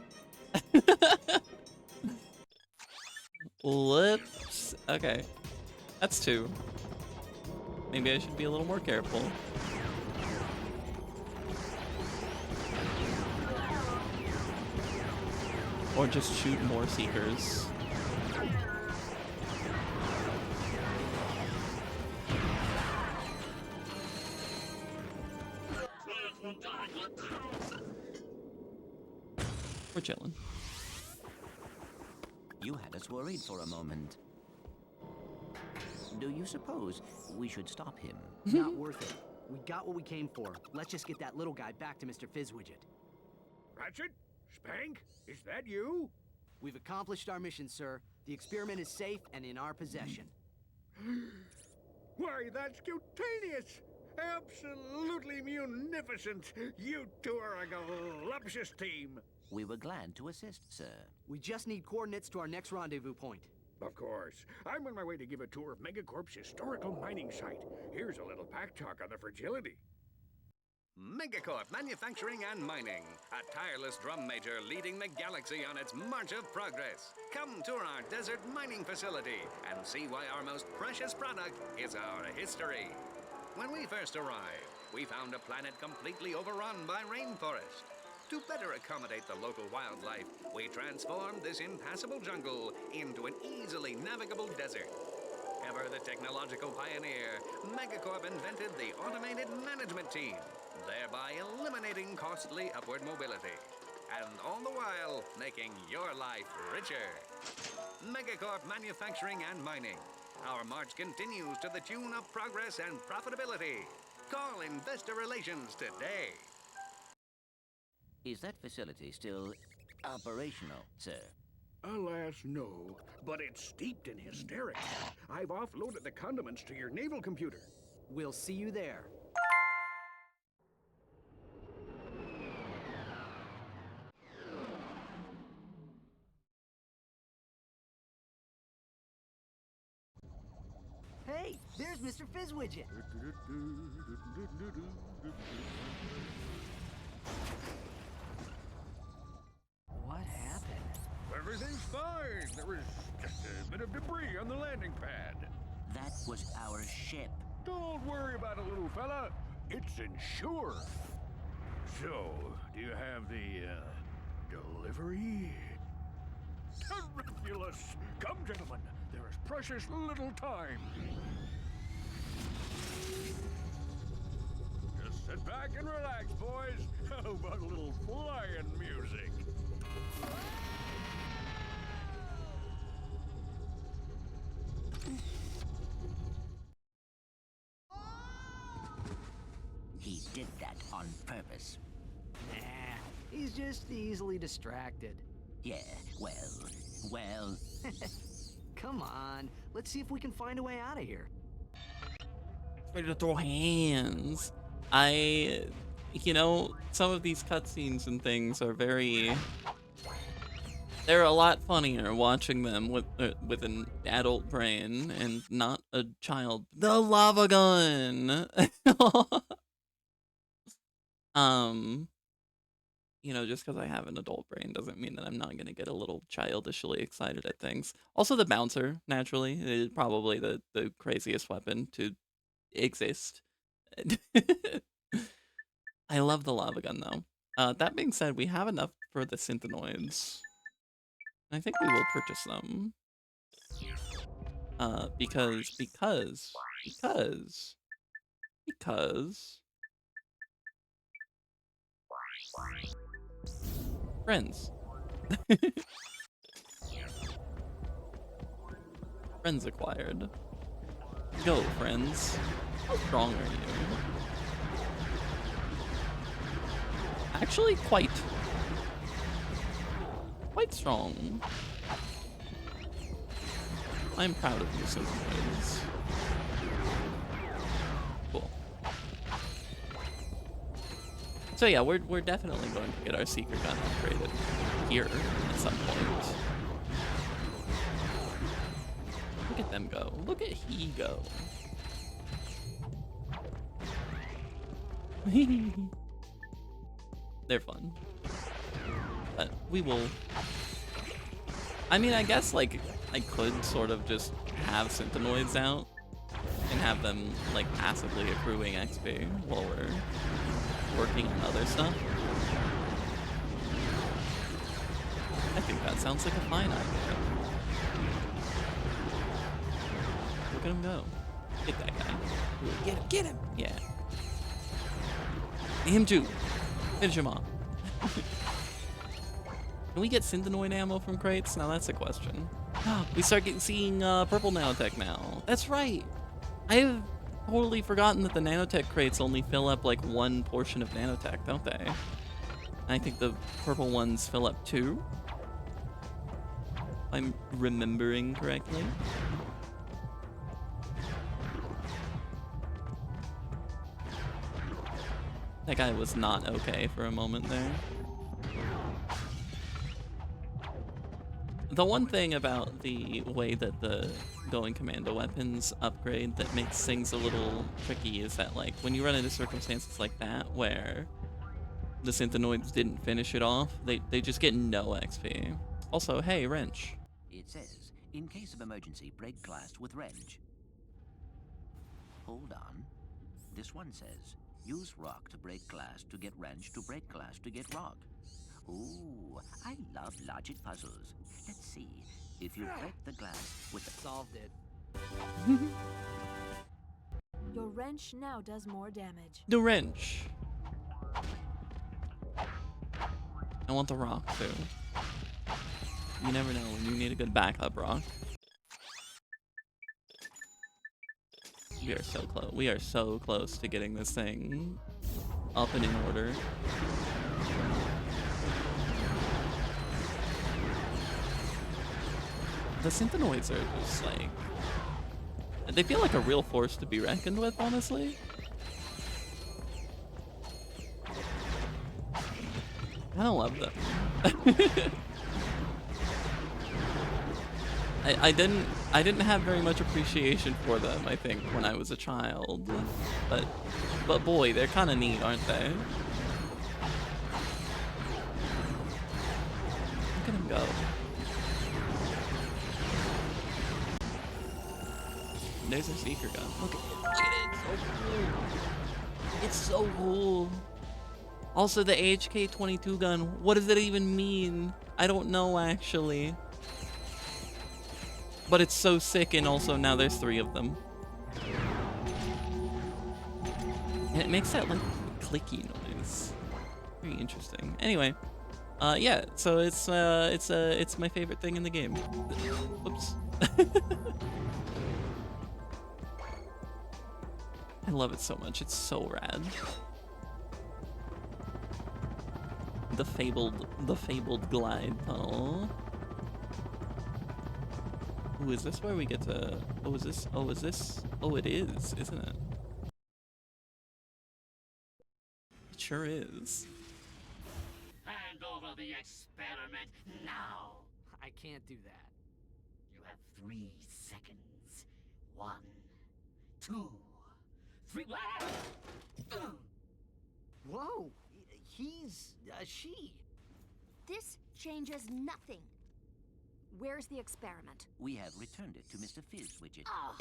Whoops. Okay. That's 2. Maybe I should be a little more careful. Or just shoot more Seekers. We're chilling. You had us worried for a moment. Do you suppose we should stop him? Not worth it. We got what we came for. Let's just get that little guy back to Mr. Fizzwidget. Ratchet? Spank? Is that you? We've accomplished our mission, sir. The experiment is safe and in our possession. Why, that's cutaneous! Absolutely munificent! You two are a galuptious team! We were glad to assist, sir. We just need coordinates to our next rendezvous point. Of course. I'm on my way to give a tour of Megacorp's historical mining site. Here's a little pack talk on the fragility. Megacorp Manufacturing and Mining, a tireless drum major leading the galaxy on its march of progress. Come tour our desert mining facility and see why our most precious product is our history. When we first arrived, we found a planet completely overrun by rainforest. To better accommodate the local wildlife, we transformed this impassable jungle into an easily navigable desert. Ever the technological pioneer, Megacorp invented the automated management team, thereby eliminating costly upward mobility, and all the while making your life richer. Megacorp Manufacturing and Mining. Our march continues to the tune of progress and profitability. Call Investor Relations today. Is that facility still operational, sir? Alas, no. But it's steeped in hysterics. I've offloaded the condiments to your naval computer. We'll see you there. Hey, there's Mr. Fizzwidget. What happened? Everything's fine. There was just a bit of debris on the landing pad. That was our ship. Don't worry about it, little fella. It's insured. So, do you have the, delivery? Terriculous! Come, gentlemen. There is precious little time. Just sit back and relax, boys. How about a little flying music? He did that on purpose. Nah, he's just easily distracted. Yeah, well. Come on, let's see if we can find a way out of here. Ready to throw hands. You know, some of these cutscenes and things are they're a lot funnier watching them with an adult brain and not a child. The lava gun! You know, just because I have an adult brain doesn't mean that I'm not going to get a little childishly excited at things. Also, the bouncer, naturally, is probably the craziest weapon to exist. I love the lava gun, though. That being said, we have enough for the synthenoids. I think we will purchase them. Because... Friends. Friends acquired. Go, friends. How strong are you? Actually, quite strong. I'm proud of you, synthenoids. Cool. So yeah, we're definitely going to get our secret gun upgraded here at some point. Look at them go. Look at he go. They're fun. But we will... I mean, I guess, like, I could sort of just have synthenoids out and have them, like, passively accruing XP while we're working on other stuff. I think that sounds like a fine idea. Look at him go. Get that guy. Get him, get him! Yeah. Him too. Finish him off. Can we get synthenoid ammo from crates? Now that's a question. We start seeing purple nanotech now. That's right. I've totally forgotten that the nanotech crates only fill up like one portion of nanotech, don't they? I think the purple ones fill up 2. If I'm remembering correctly. That guy was not okay for a moment there. The one thing about the way that the going commando weapons upgrade that makes things a little tricky is that, like, when you run into circumstances like that where the synthenoids didn't finish it off, they just get no XP. Also, hey, wrench. It says, in case of emergency, break glass with wrench. Hold on. This one says, use rock to break glass to get wrench to break glass to get rock. Ooh, I love logic puzzles. Let's see. If you break the glass with the... Solved it. Your wrench now does more damage. The wrench. I want the rock, too. You never know when you need a good backup rock. We are so close. We are so close to getting this thing up and in order. The synthenoids are just like... They feel like a real force to be reckoned with, honestly. I don't love them. I didn't have very much appreciation for them, I think, when I was a child. But boy, they're kind of neat, aren't they? Look at him go. There's a seeker gun. Look at it. So cool. It's so cool. Also, the HK-22 gun. What does it even mean? I don't know, actually. But it's so sick, and also now there's 3 of them. And it makes that, like, clicky noise. Very interesting. Anyway, yeah, so it's my favorite thing in the game. Whoops. I love it so much. It's so rad. The fabled glide tunnel. Ooh, is this where we get to... Oh, is this... Oh, is this... Oh, it is, isn't it? It sure is. Hand over the experiment now. I can't do that. You have 3 seconds. 1, 2, 3. Whoa! He's a she. This changes nothing. Where's the experiment? We have returned it to Mr. Fizz Widget. Oh,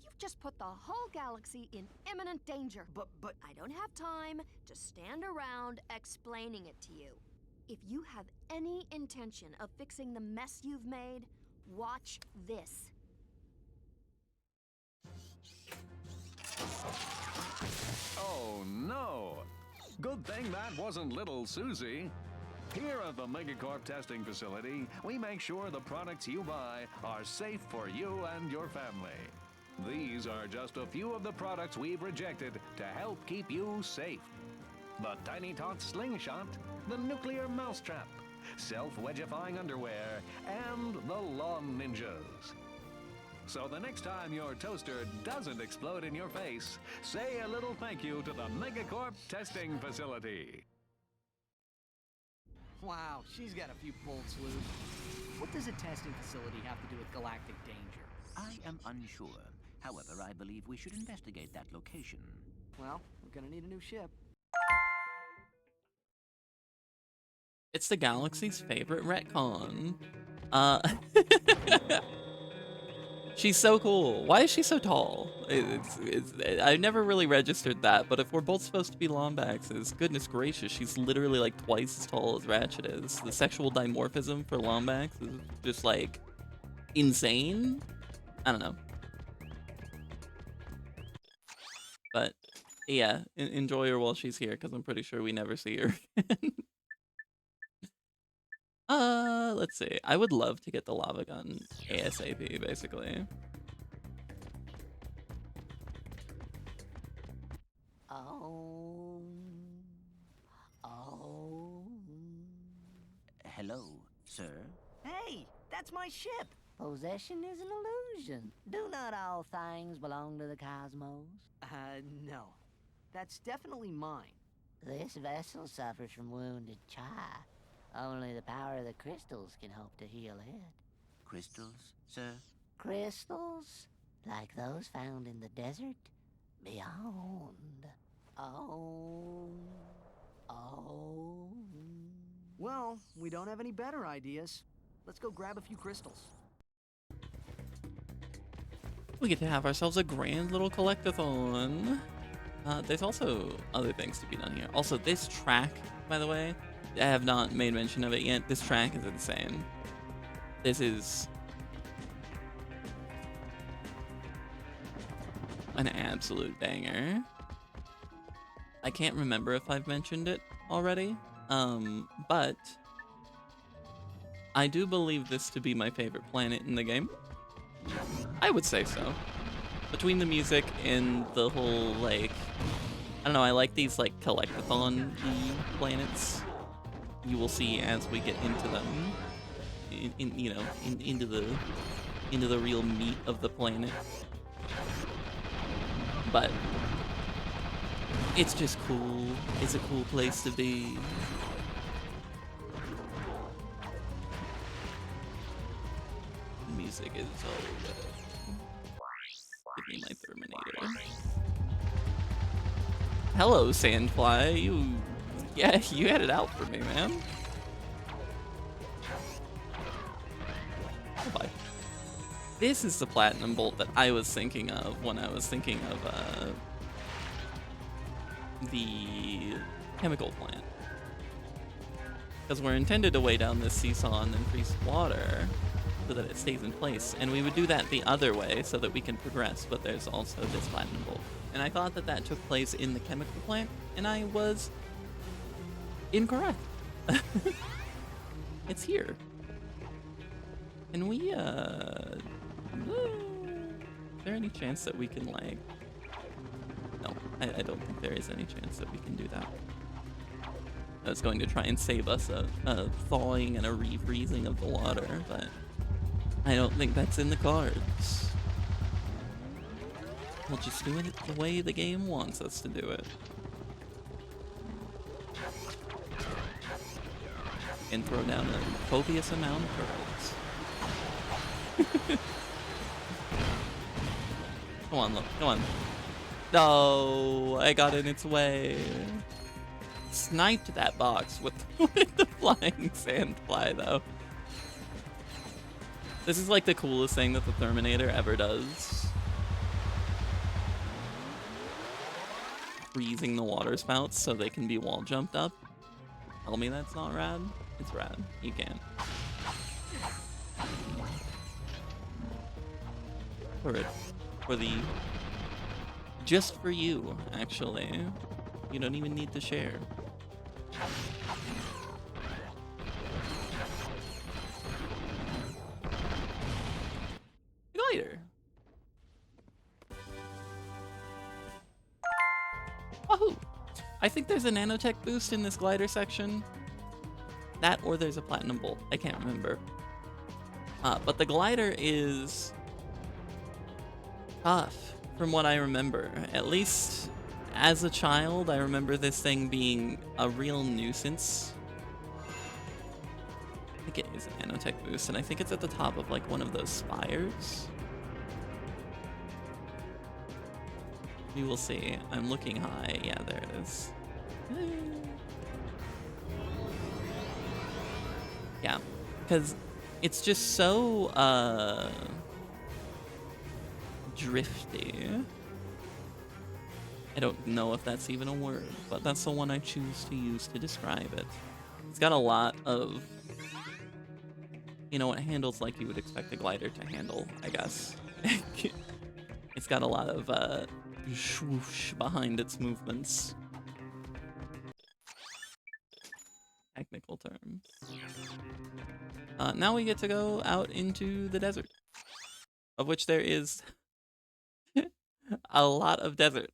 you've just put the whole galaxy in imminent danger. But I don't have time to stand around explaining it to you. If you have any intention of fixing the mess you've made, watch this. Oh no! Good thing that wasn't little Susie. Here at the Megacorp testing facility, we make sure the products you buy are safe for you and your family. These are just a few of the products we've rejected to help keep you safe. The Tiny Tot Slingshot, the Nuclear Mousetrap, self-wedgifying underwear, and the Lawn Ninjas. So the next time your toaster doesn't explode in your face, say a little thank you to the Megacorp testing facility. Wow, she's got a few bold sleuths. What does a testing facility have to do with galactic danger? I am unsure. However, I believe we should investigate that location. Well, we're gonna need a new ship. It's the galaxy's favorite retcon. She's so cool. Why is she so tall? I never really registered that, but if we're both supposed to be Lombaxes, goodness gracious, she's literally like twice as tall as Ratchet is. The sexual dimorphism for Lombax is just like insane. I don't know. But yeah, enjoy her while she's here, because I'm pretty sure we never see her again. let's see. I would love to get the lava gun ASAP, basically. Oh. Oh. Hello, sir. Hey, that's my ship. Possession is an illusion. Do not all things belong to the cosmos? No. That's definitely mine. This vessel suffers from wounded chai. Only the power of the crystals can hope to heal it. Crystals, sir? Crystals? Like those found in the desert? Beyond. Oh. Oh. Well, we don't have any better ideas. Let's go grab a few crystals. We get to have ourselves a grand little collectathon. There's also other things to be done here. Also, this track, by the way, I have not made mention of it yet. This track is insane. This is an absolute banger. I can't remember if I've mentioned it already, but I do believe this to be my favorite planet in the game. I would say so. Between the music and the whole, like, I don't know, I like these, like, collectathon planets. You will see as we get into them, into the real meat of the planet. But it's just cool. It's a cool place to be. Music is so good. Give me my Terminator. Hello, Sandfly. You had it out for me, man. Bye. This is the platinum bolt that I was thinking of when I was thinking of the chemical plant. Because we're intended to weigh down this seesaw and then freeze water so that it stays in place. And we would do that the other way so that we can progress, but there's also this platinum bolt. And I thought that that took place in the chemical plant, and I was incorrect. It's here. Can we, is there any chance that we can, like... No, I don't think there is any chance that we can do that. I was going to try and save us a thawing and a refreezing of the water, but I don't think that's in the cards. We'll just do it the way the game wants us to do it. And throw down a copious amount of pearls. Come on, look, come on. No, I got in its way. Sniped that box with the flying sandfly, though. This is like the coolest thing that the Terminator ever does. Freezing the water spouts so they can be wall jumped up. Tell me that's not rad. It's rad. You can. For the... Just for you, actually. You don't even need to share. Glider. Wahoo! I think there's a nanotech boost in this glider section. That or there's a platinum bolt. I can't remember. But the glider is tough from what I remember. At least as a child, I remember this thing being a real nuisance. I think it is a nanotech boost, and I think it's at the top of like one of those spires. We will see. I'm looking high. Yeah, there it is. Yeah, because it's just so drifty. I don't know if that's even a word, but that's the one I choose to use to describe it. It's got a lot of, you know, it handles like you would expect a glider to handle, I guess. It's got a lot of swoosh behind its movements. technical terms. Now we get to go out into the desert, of which there is a lot of desert.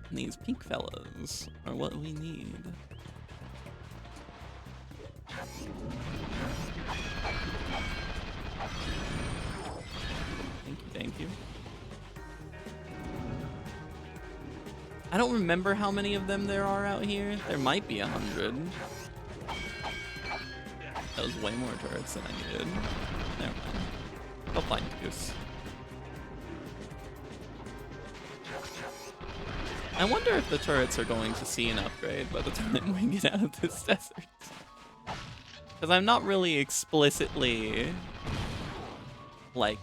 And these pink fellas are what we need. Thank you, thank you. I don't remember how many of them there are out here. There might be 100. That was way more turrets than I needed. Never mind. I'll find Goose. I wonder if the turrets are going to see an upgrade by the time we get out of this desert. Because I'm not really explicitly, like,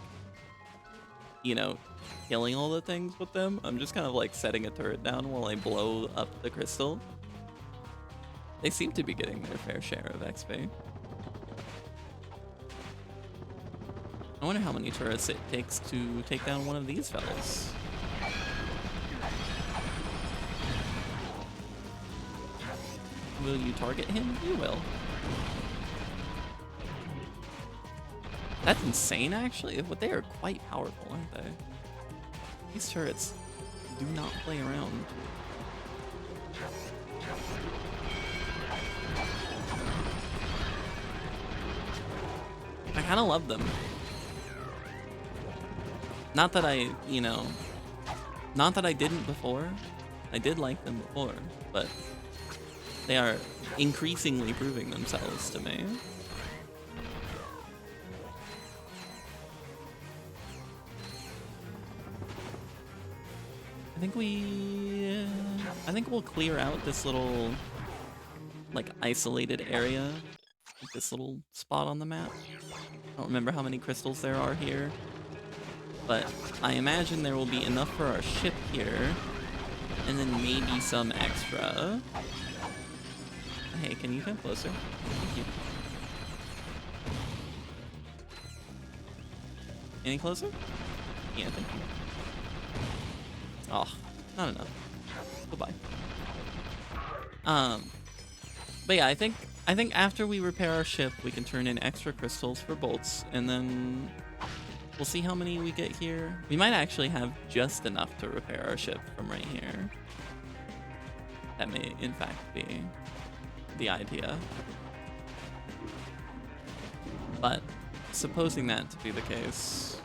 you know, killing all the things with them. I'm just kind of like setting a turret down while I blow up the crystal. They seem to be getting their fair share of XP. I wonder how many turrets it takes to take down one of these fellas. Will you target him? You will. That's insane, actually. But they are quite powerful, aren't they? These turrets do not play around. I kind of love them. Not that I, you know, not that I didn't before. I did like them before, but they are increasingly proving themselves to me. I think we'll clear out this little, like, isolated area, like this little spot on the map. I don't remember how many crystals there are here, but I imagine there will be enough for our ship here, and then maybe some extra. Hey, can you come closer? Thank you. Any closer? Yeah, thank you. Oh, not enough. Goodbye. But yeah, I think after we repair our ship, we can turn in extra crystals for bolts, and then we'll see how many we get here. We might actually have just enough to repair our ship from right here. That may, in fact, be the idea. But supposing that to be the case,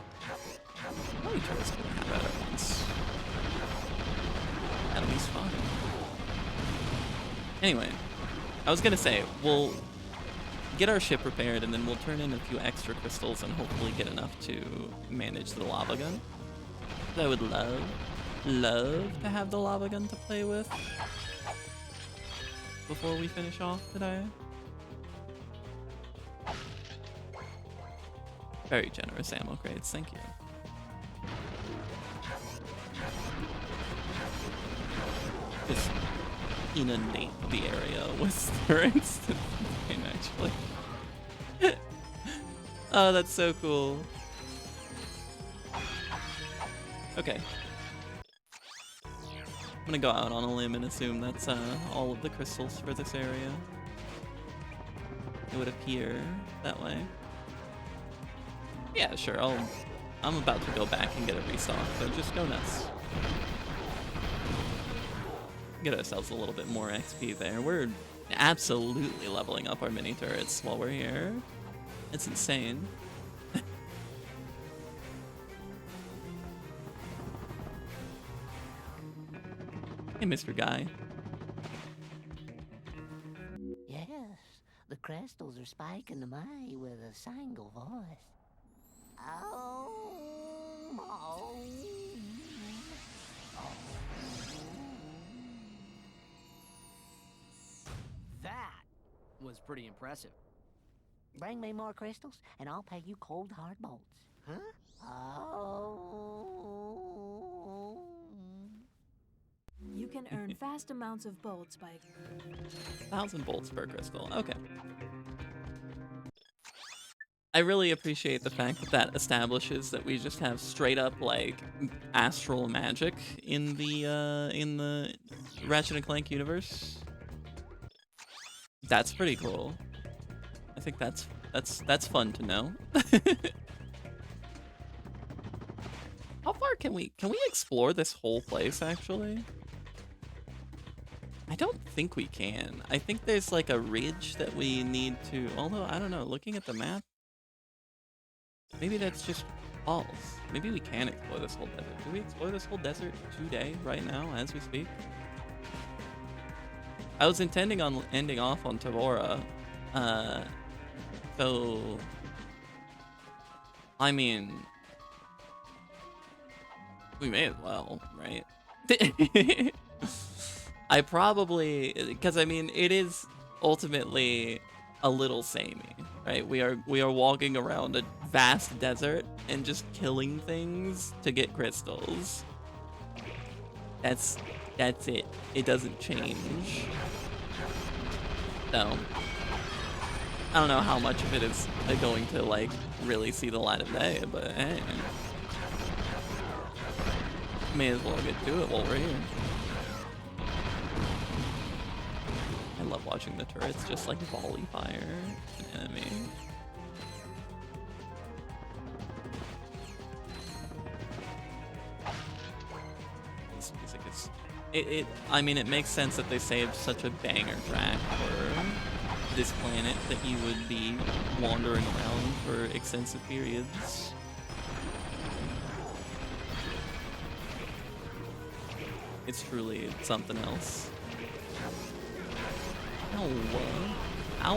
how many turrets can we have out at once? At least 5. Anyway, I was gonna say, we'll get our ship repaired and then we'll turn in a few extra crystals and hopefully get enough to manage the lava gun. I would love to have the lava gun to play with before we finish off today. Very generous ammo crates, thank you. Just inundate the area with turrets to game, actually. Oh, that's so cool. Okay. I'm gonna go out on a limb and assume that's all of the crystals for this area. It would appear that way. Yeah, sure, I'm about to go back and get a restock, so just go nuts. Get ourselves a little bit more XP there. We're absolutely leveling up our mini turrets while we're here. It's insane. Hey, Mr. Guy. Yes, the crystals are spiking to me with a single voice. Oh, oh, oh. That was pretty impressive. Bring me more crystals, and I'll pay you cold hard bolts. Huh? Oh. You can earn fast amounts of bolts by 1,000 bolts per crystal. Okay. I I really appreciate the fact that that establishes that we just have straight up like astral magic in the Ratchet and Clank universe. That's pretty cool. I think that's fun to know. How far can we explore this whole place actually? I don't think we can. I think there's like a ridge that we need to, although I don't know, looking at the map, maybe that's just false. Maybe we can explore this whole desert. Can we explore this whole desert today, right now, as we speak? I was intending on ending off on Tavora, so I mean, we may as well, right? I probably, because I mean, it is ultimately a little samey, right? We are walking around a vast desert and just killing things to get crystals. That's it. It doesn't change. So I don't know how much of it is going to like really see the light of day, but hey, may as well get to it while we're here. I love watching the turrets just like volley fire an enemy. This music is... I mean, it makes sense that they saved such a banger track for this planet that you would be wandering around for extensive periods. It's truly something else. Ow. Ow.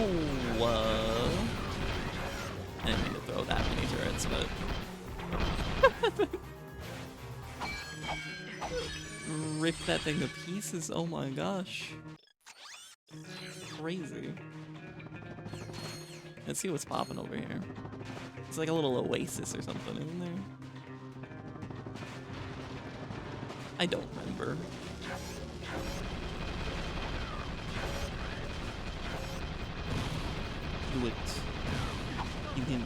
I didn't mean to throw that many turrets, but... Rip that thing to pieces, oh my gosh. Crazy. Let's see what's popping over here. It's like a little oasis or something, isn't there? I don't remember. Do it. You can...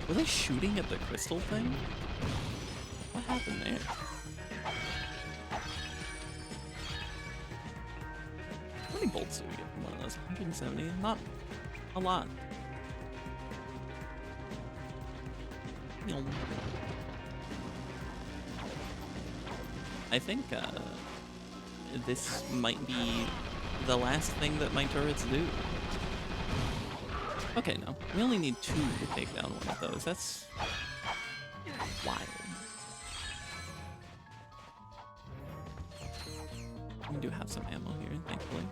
Were they shooting at the crystal thing? What happened there? How many bolts do we get from one of those? 170? Not a lot. I think this might be the last thing that my turrets do. Okay, no. We only need 2 to take down one of those. That's wild. We do have some ammo here, thankfully.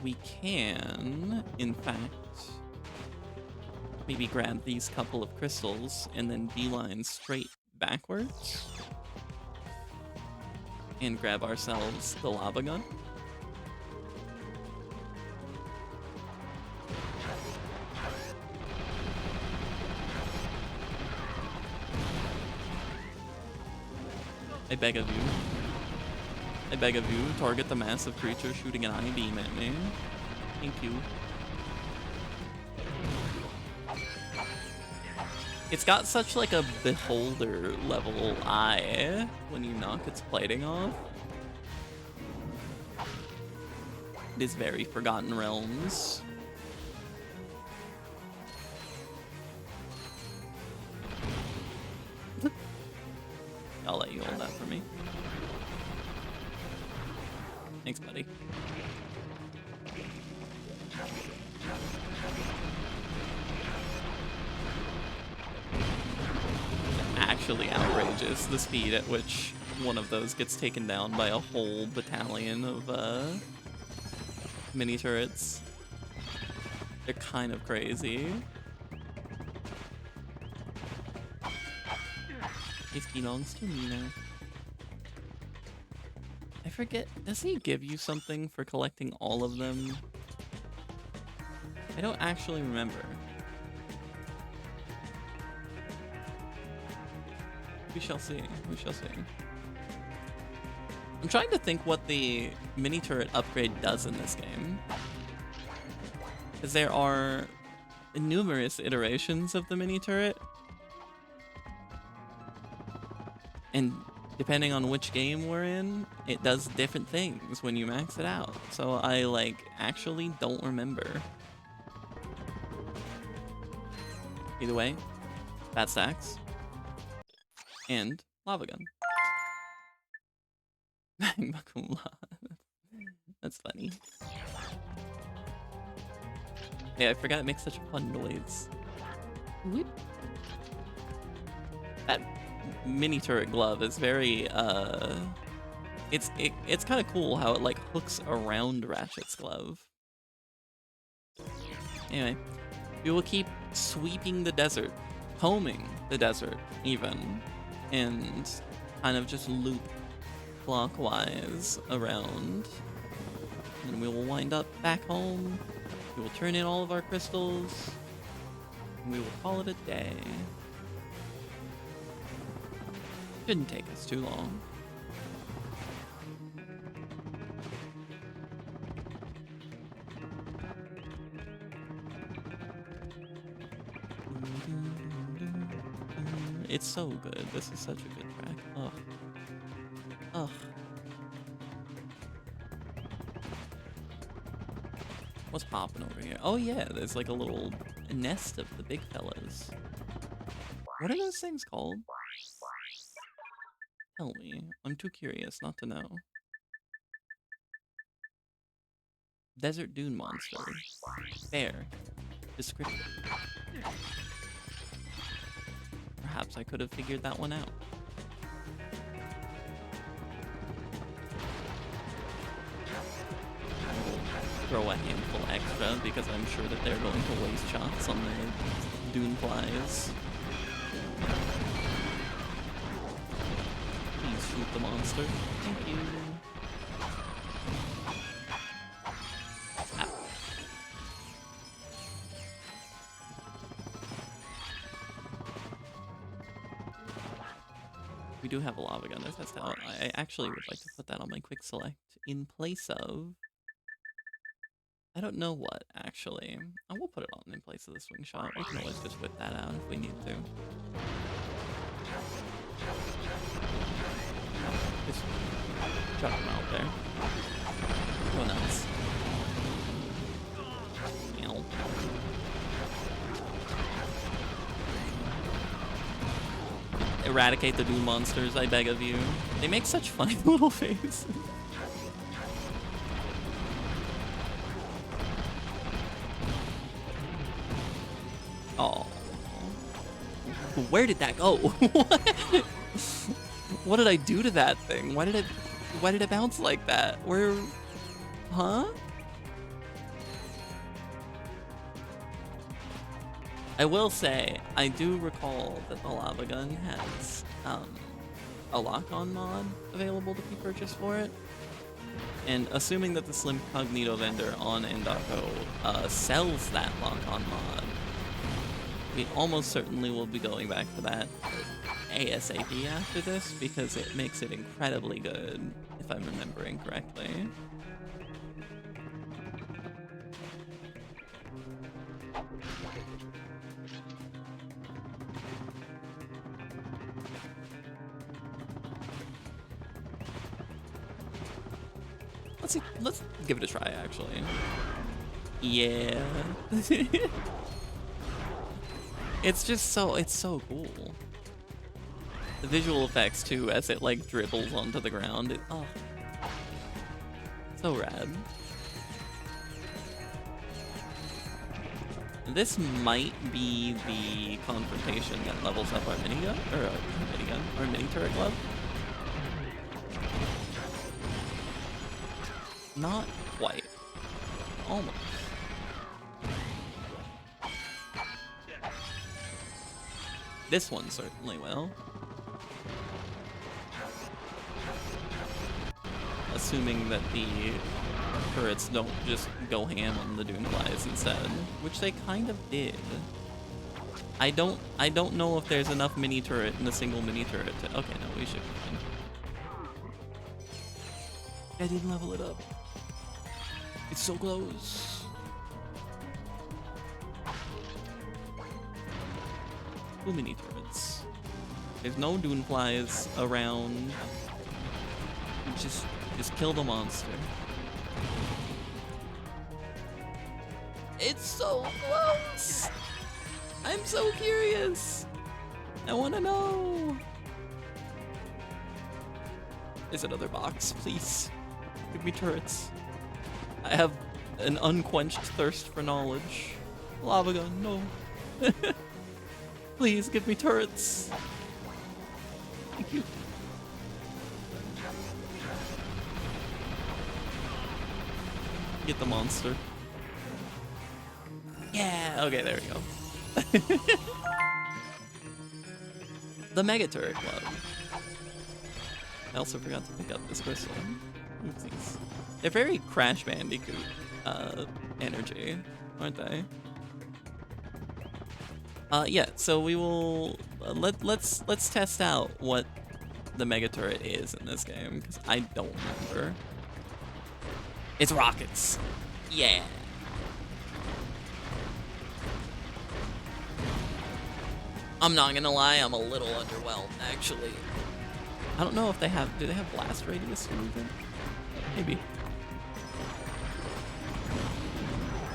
We can, in fact, maybe grab these couple of crystals and then beeline straight backwards. And grab ourselves the lava gun. I beg of you. I beg of you, target the massive creature shooting an eye beam at me. Thank you. It's got such like a beholder level eye when you knock its plating off. It is very Forgotten Realms. I'll let you hold that for me. Thanks, buddy. Actually outrageous, the speed at which one of those gets taken down by a whole battalion of mini turrets. They're kind of crazy. This belongs to me now. I forget, does he give you something for collecting all of them? I don't actually remember. We shall see, we shall see. I'm trying to think what the mini turret upgrade does in this game. Because there are numerous iterations of the mini turret. And depending on which game we're in, it does different things when you max it out. So I, like, actually don't remember. Either way, fat stacks. And lava gun. Magma cum laude. That's funny. Yeah, I forgot it makes such a fun noise. Whoop. That mini turret glove is very it's kind of cool how it like hooks around Ratchet's glove. Anyway, we will keep sweeping the desert, combing the desert even, and kind of just loop clockwise around, and we will wind up back home. We will turn in all of our crystals, and we will call it a day. Didn't take us too long. It's so good. This is such a good track. Ugh. Ugh. What's popping over here? Oh yeah, there's like a little nest of the big fellas. What are those things called? Tell me. I'm too curious not to know. Desert dune monster. Fair. Descriptive. Perhaps I could have figured that one out. Throw a handful extra because I'm sure that they're going to waste shots on the dune flies. Please shoot the monster. Thank you. Ow. We do have a lava gun to test out. I actually would like to put that on my quick select in place of... I don't know what, actually. I will put it on in place of the swing shot. We can always just whip that out if we need to. Just chuck them out there. Go nuts. Ow. Eradicate the doom monsters, I beg of you. They make such funny little faces. Oh. Where did that go? What did I do to that thing? Why did it bounce like that? Where... Huh? I will say, I do recall that the lava gun has a lock-on mod available to be purchased for it. And assuming that the Slim Cognito vendor on Endako sells that lock-on mod, we almost certainly will be going back to that ASAP after this because it makes it incredibly good, if I'm remembering correctly. Let's give it a try, actually. Yeah. It's so cool. The visual effects too, as it like dribbles onto the ground. Oh, so rad. This might be the confrontation that levels up our minigun, or our mini turret glove. Not quite. Almost. This one certainly will. Assuming that the turrets don't just go ham on the dune flies instead, which they kind of did. I don't know if there's enough mini turret in a single mini turret to... Okay, no, we should be fine. I didn't level it up. It's so close. Too many turrets. There's no Duneflies around. Just kill the monster. It's so close! I'm so curious! I wanna know! Is another box, please? Give me turrets. I have an unquenched thirst for knowledge. Lava gun, no. Please give me turrets. Thank you. Get the monster. Yeah, okay, there we go. The Mega Turret Club. I also forgot to pick up this crystal. Oopsies. They're very Crash Bandicoot energy, aren't they? Yeah, so we will let's test out what the Mega Turret is in this game, because I don't remember. It's rockets. Yeah. I'm not gonna lie, I'm a little underwhelmed, actually. I don't know if do they have blast radius or anything? Maybe.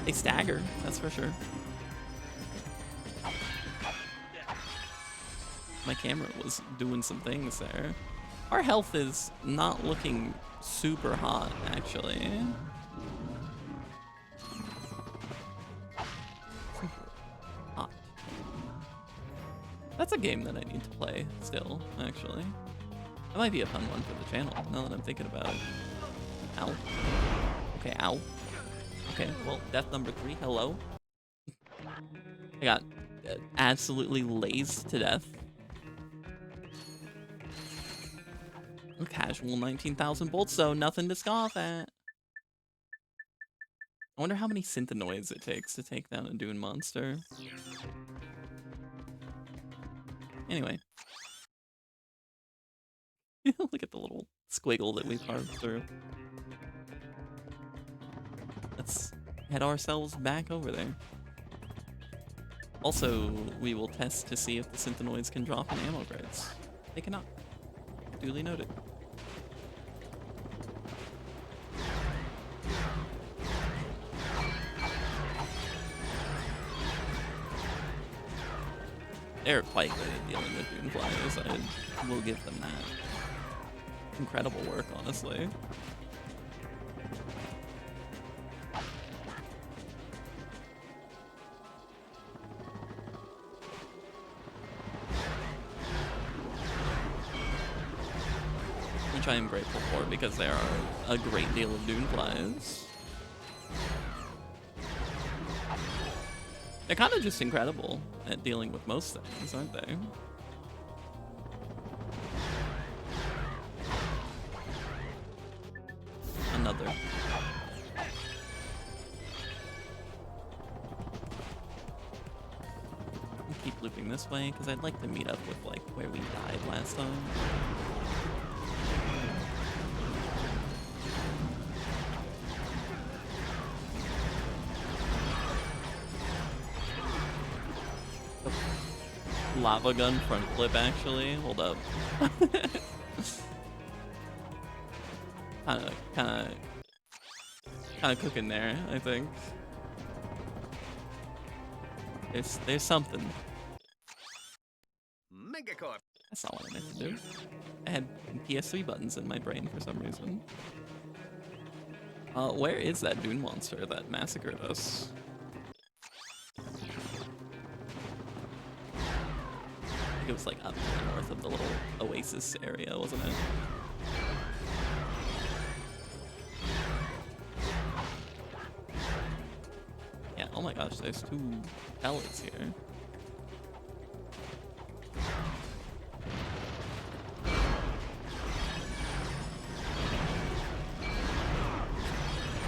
They stagger, that's for sure. My camera was doing some things there. Our health is not looking super hot, actually. Super hot. That's a game that I need to play still, actually. That might be a fun one for the channel, now that I'm thinking about it. Ow. Okay, ow. Okay, well, death number 3, hello. I got absolutely lased to death. Casual 19,000 bolts, so nothing to scoff at. I wonder how many Synthenoids it takes to take down a Dune monster. Anyway. Look at the little squiggle that we carved through. Let's head ourselves back over there. Also, we will test to see if the Synthenoids can drop in ammo crates. They cannot. Duly noted. They're quite good at dealing with Duneflies, I will give them that. Incredible work, honestly. Which I am grateful for, because there are a great deal of Duneflies. They're kind of just incredible at dealing with most things, aren't they? Another. I'll keep looping this way, because I'd like to meet up with, like, where we died last time. Lava gun front flip, actually. Hold up. kind of cooking there, I think. There's something. Megacorp. That's not what I meant to do. I had PS3 buttons in my brain for some reason. Where is that Dune monster that massacred us? It was like up to the north of the little oasis area, wasn't it? Yeah, oh my gosh, there's 2 pellets here.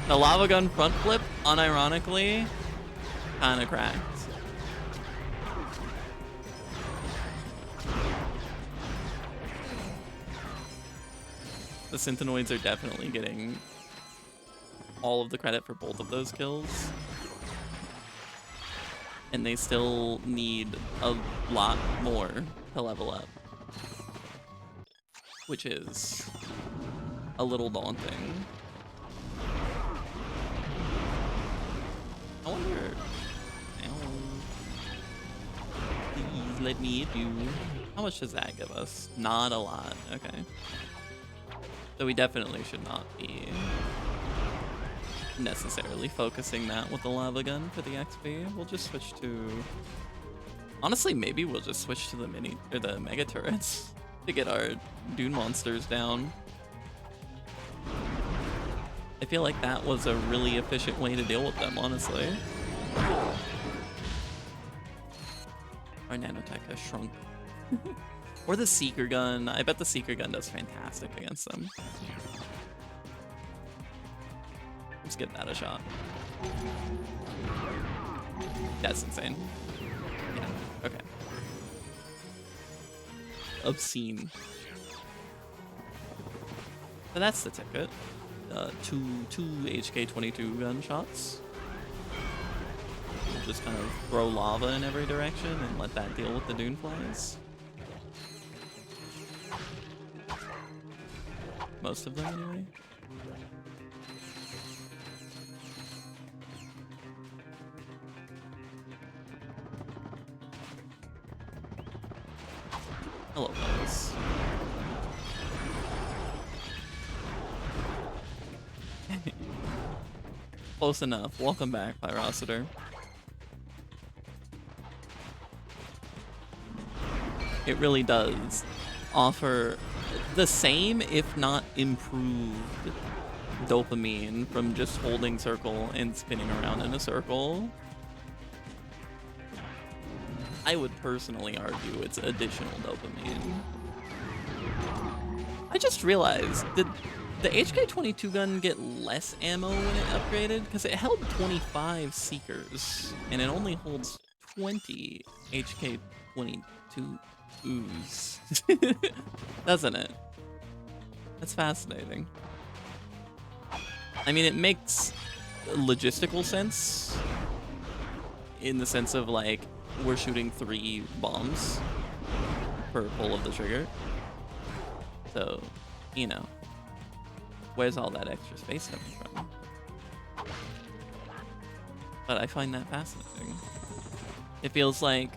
The lava gun front flip, unironically, kinda cracked. The Synthenoids are definitely getting all of the credit for both of those kills. And they still need a lot more to level up. Which is a little daunting. I wonder... Please let me hit you. How much does that give us? Not a lot. Okay. So we definitely should not be necessarily focusing that with the lava gun for the XP. We'll just switch to... Honestly, maybe we'll just switch to the the mega turrets to get our dune monsters down. I feel like that was a really efficient way to deal with them, honestly. Our nanotech has shrunk. Or the Seeker gun. I bet the Seeker gun does fantastic against them. Let's give that a shot. That's insane. Yeah, okay. Obscene. So that's the ticket. Two HK-22 gunshots. We'll just kind of throw lava in every direction and let that deal with the dune flies. Most of them, anyway. Hello, fellas. Close enough. Welcome back, Pyrocitor. It really does offer the same, if not improved, dopamine from just holding circle and spinning around in a circle. I would personally argue it's additional dopamine. I just realized, did the HK-22 gun get less ammo when it upgraded? Because it held 25 Seekers, and it only holds 20 HK-22s. Doesn't it? That's fascinating. I mean, it makes logistical sense in the sense of, like, we're shooting 3 bombs per pull of the trigger. So, you know, where's all that extra space coming from? But I find that fascinating. It feels like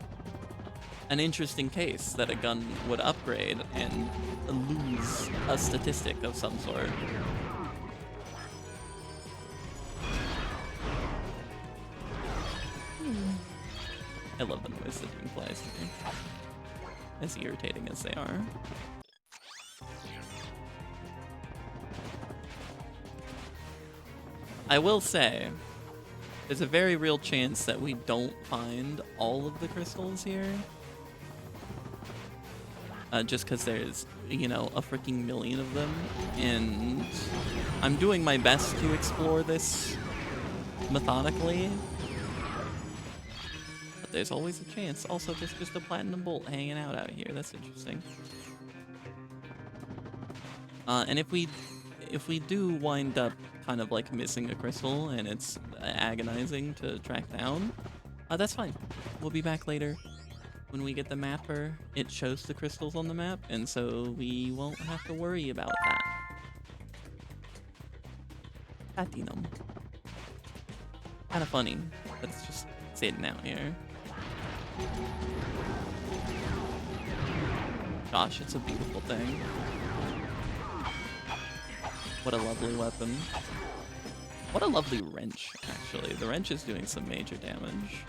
an interesting case that a gun would upgrade and lose a statistic of some sort. I love the noise that Dune flies make, as irritating as they are. I will say, there's a very real chance that we don't find all of the crystals here. Just because there's, you know, a freaking million of them. And I'm doing my best to explore this methodically. But there's always a chance. Also, there's just a platinum bolt hanging out here. That's interesting. And if we do wind up kind of like missing a crystal and it's agonizing to track down, that's fine. We'll be back later. When we get the mapper, it shows the crystals on the map, and so we won't have to worry about that. Platinum. Kind of funny, but it's just sitting out here. Gosh, it's a beautiful thing. What a lovely weapon. What a lovely wrench, actually. The wrench is doing some major damage.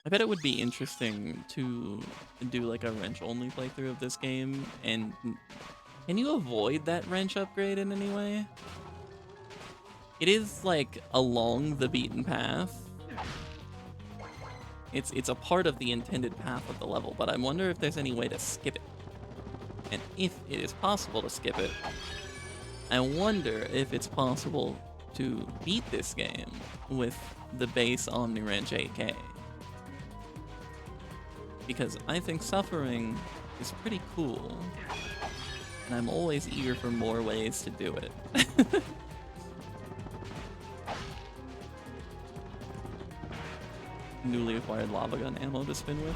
I bet it would be interesting to do like a wrench-only playthrough of this game, and can you avoid that wrench upgrade in any way? It is like along the beaten path. It's a part of the intended path of the level, but I wonder if there's any way to skip it. And if it is possible to skip it, I wonder if it's possible to beat this game with the base Omni Wrench AK. because I think suffering is pretty cool, and I'm always eager for more ways to do it. Newly acquired lava gun ammo to spin with.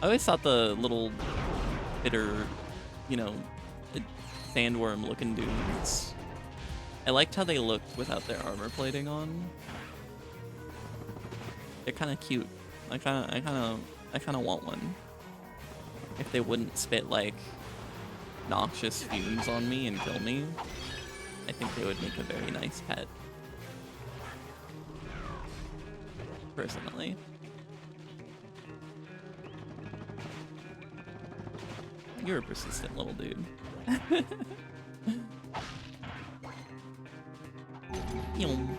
I always thought the little bitter, you know, sandworm looking dudes, I liked how they looked without their armor plating on. They're kind of cute. I kind of want one. If they wouldn't spit like noxious fumes on me and kill me, I think they would make a very nice pet. Personally. You're a persistent little dude. Yum.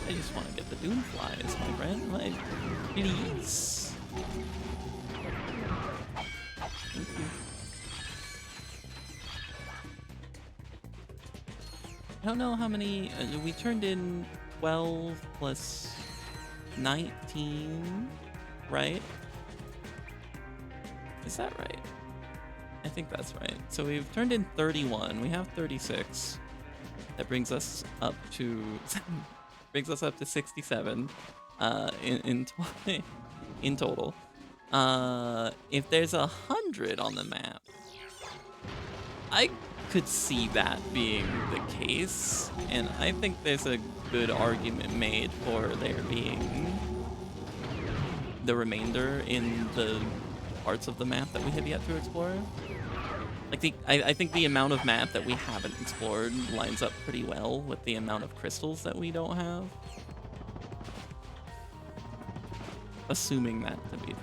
I just want to get the doom flies, my friend. Like, please. Thank you. I don't know how many. We turned in 12 plus 19, right? Is that right? I think that's right. So we've turned in 31. We have 36. That brings us up to 67 in total. If there's 100 on the map, I could see that being the case, and I think there's a good argument made for there being the remainder in the parts of the map that we have yet to explore. Like I think the amount of map that we haven't explored lines up pretty well with the amount of crystals that we don't have. Assuming that to be true.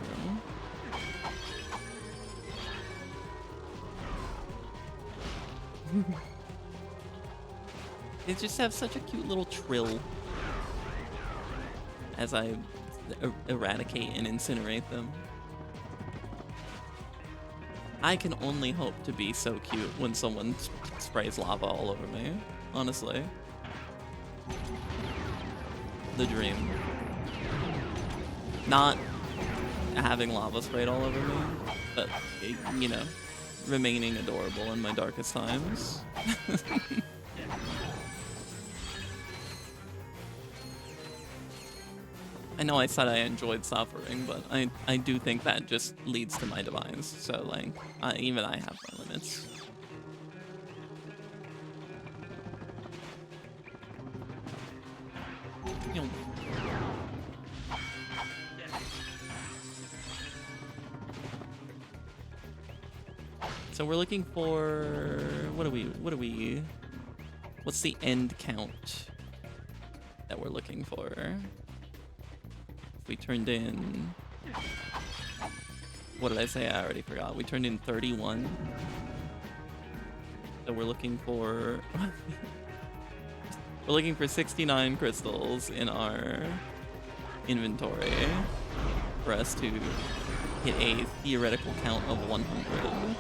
They just have such a cute little trill as I eradicate and incinerate them. I can only hope to be so cute when someone sprays lava all over me, honestly. The dream. Not having lava sprayed all over me, but, you know, remaining adorable in my darkest times. I know I said I enjoyed suffering, but I do think that just leads to my demise. So, like, even I have my limits. So we're looking for, what's the end count that we're looking for? If we turned in, what did I say? I already forgot. We turned in 31. So we're looking for, we're looking for 69 crystals in our inventory for us to hit a theoretical count of 100.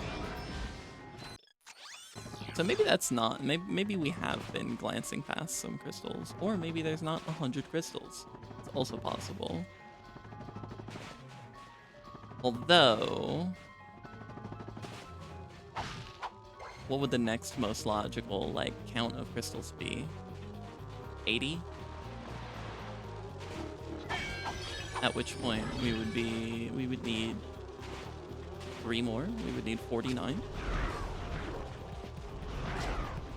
So maybe that's not, maybe we have been glancing past some crystals, or maybe there's not 100 crystals. It's also possible. Although, what would the next most logical, like, count of crystals be? 80? At which point we would need 3 more. We would need 49.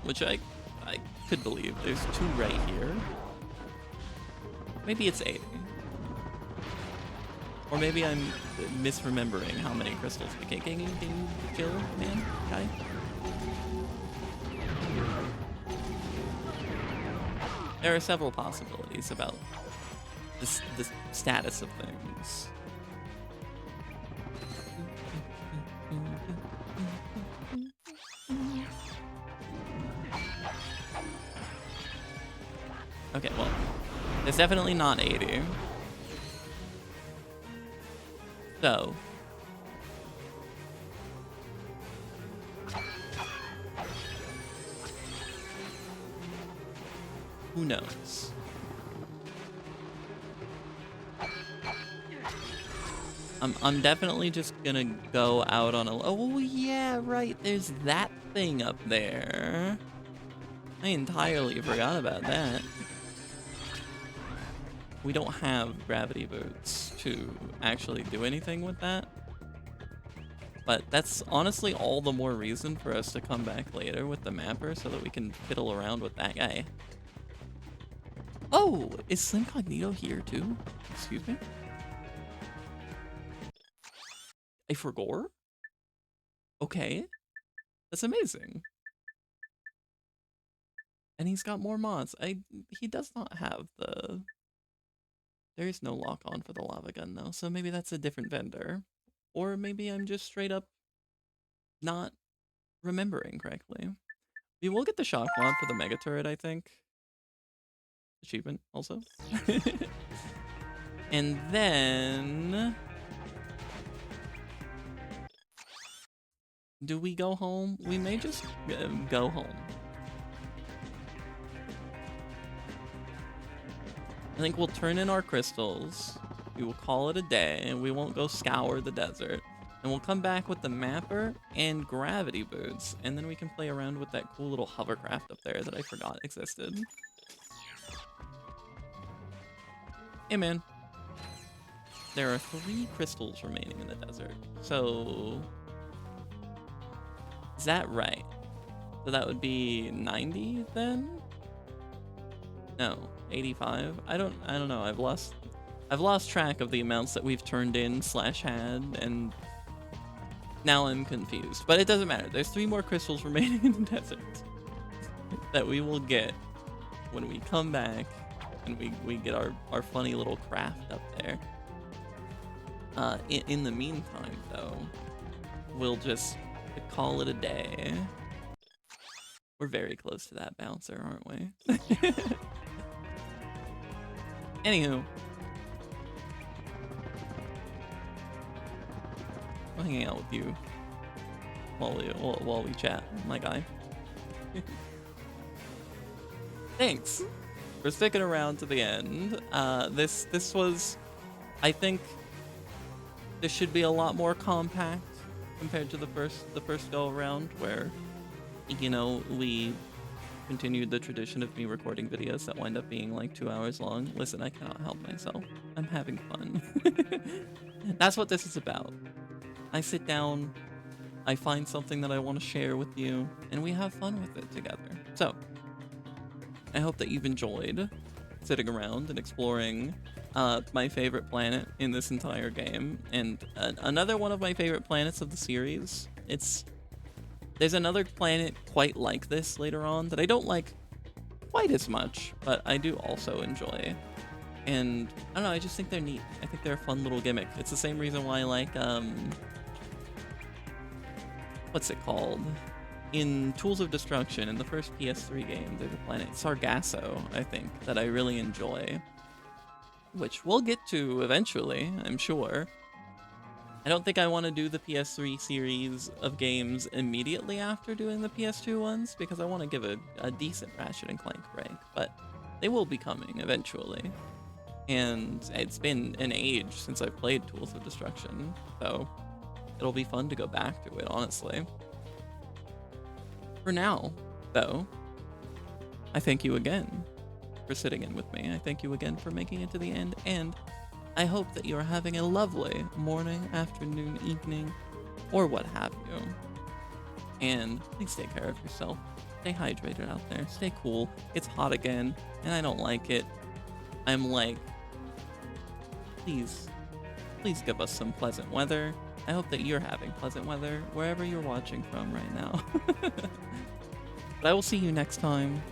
Which I could believe. There's 2 right here. Maybe it's 80. Or maybe I'm misremembering how many crystals we can. Can you chill, man? Guy? There are several possibilities about the status of things. Okay, well, it's definitely not 80. So, Who knows? I'm definitely just gonna go out on a... Oh, yeah, right. There's that thing up there. I entirely forgot about that. We don't have gravity boots to actually do anything with that. But that's honestly all the more reason for us to come back later with the mapper so that we can fiddle around with that guy. Oh, is Slim Cognito here too? Excuse me? A Forgore? Okay. That's amazing. And he's got more mods. He does not have the... There is no lock on for the lava gun though, so maybe that's a different vendor. Or maybe I'm just straight up not remembering correctly. We will get the shock mod for the mega turret, I think. Achievement also. And then... Do we go home? We may just go home. I think we'll turn in our crystals. We will call it a day, and we won't go scour the desert. And we'll come back with the mapper and gravity boots, and then we can play around with that cool little hovercraft up there that I forgot existed. Hey man. There are 3 crystals remaining in the desert. So... Is that right? So that would be 90 then? No, 85. I don't know. I've lost track of the amounts that we've turned in / had, and now I'm confused. But it doesn't matter. There's 3 more crystals remaining in the desert that we will get when we come back and we get our funny little craft up there. In the meantime, though, we'll just call it a day. We're very close to that bouncer, aren't we? Anywho. I'm hanging out with you while we chat, my guy. Thanks for sticking around to the end. This was, I think, this should be a lot more compact compared to the first go around, where, you know, we continued the tradition of me recording videos that wind up being like 2 hours long. Listen, I cannot help myself. I'm having fun. That's what this is about. I sit down, I find something that I want to share with you, and we have fun with it together. So, I hope that you've enjoyed sitting around and exploring my favorite planet in this entire game, and another one of my favorite planets of the series. There's another planet quite like this later on that I don't like quite as much, but I do also enjoy. And I don't know, I just think they're neat. I think they're a fun little gimmick. It's the same reason why I like, what's it called? In Tools of Destruction, in the first PS3 game, there's a planet, Sargasso, I think, that I really enjoy. Which we'll get to eventually, I'm sure. I don't think I want to do the PS3 series of games immediately after doing the PS2 ones, because I want to give a decent Ratchet & Clank break, but they will be coming eventually. And it's been an age since I've played Tools of Destruction, so it'll be fun to go back to it, honestly. For now, though, I thank you again for sitting in with me. I thank you again for making it to the end, and I hope that you're having a lovely morning, afternoon, evening, or what have you. And please take care of yourself. Stay hydrated out there. Stay cool. It's hot again, and I don't like it. I'm like, please give us some pleasant weather. I hope that you're having pleasant weather wherever you're watching from right now. But I will see you next time,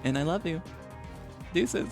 and I love you. Deuces.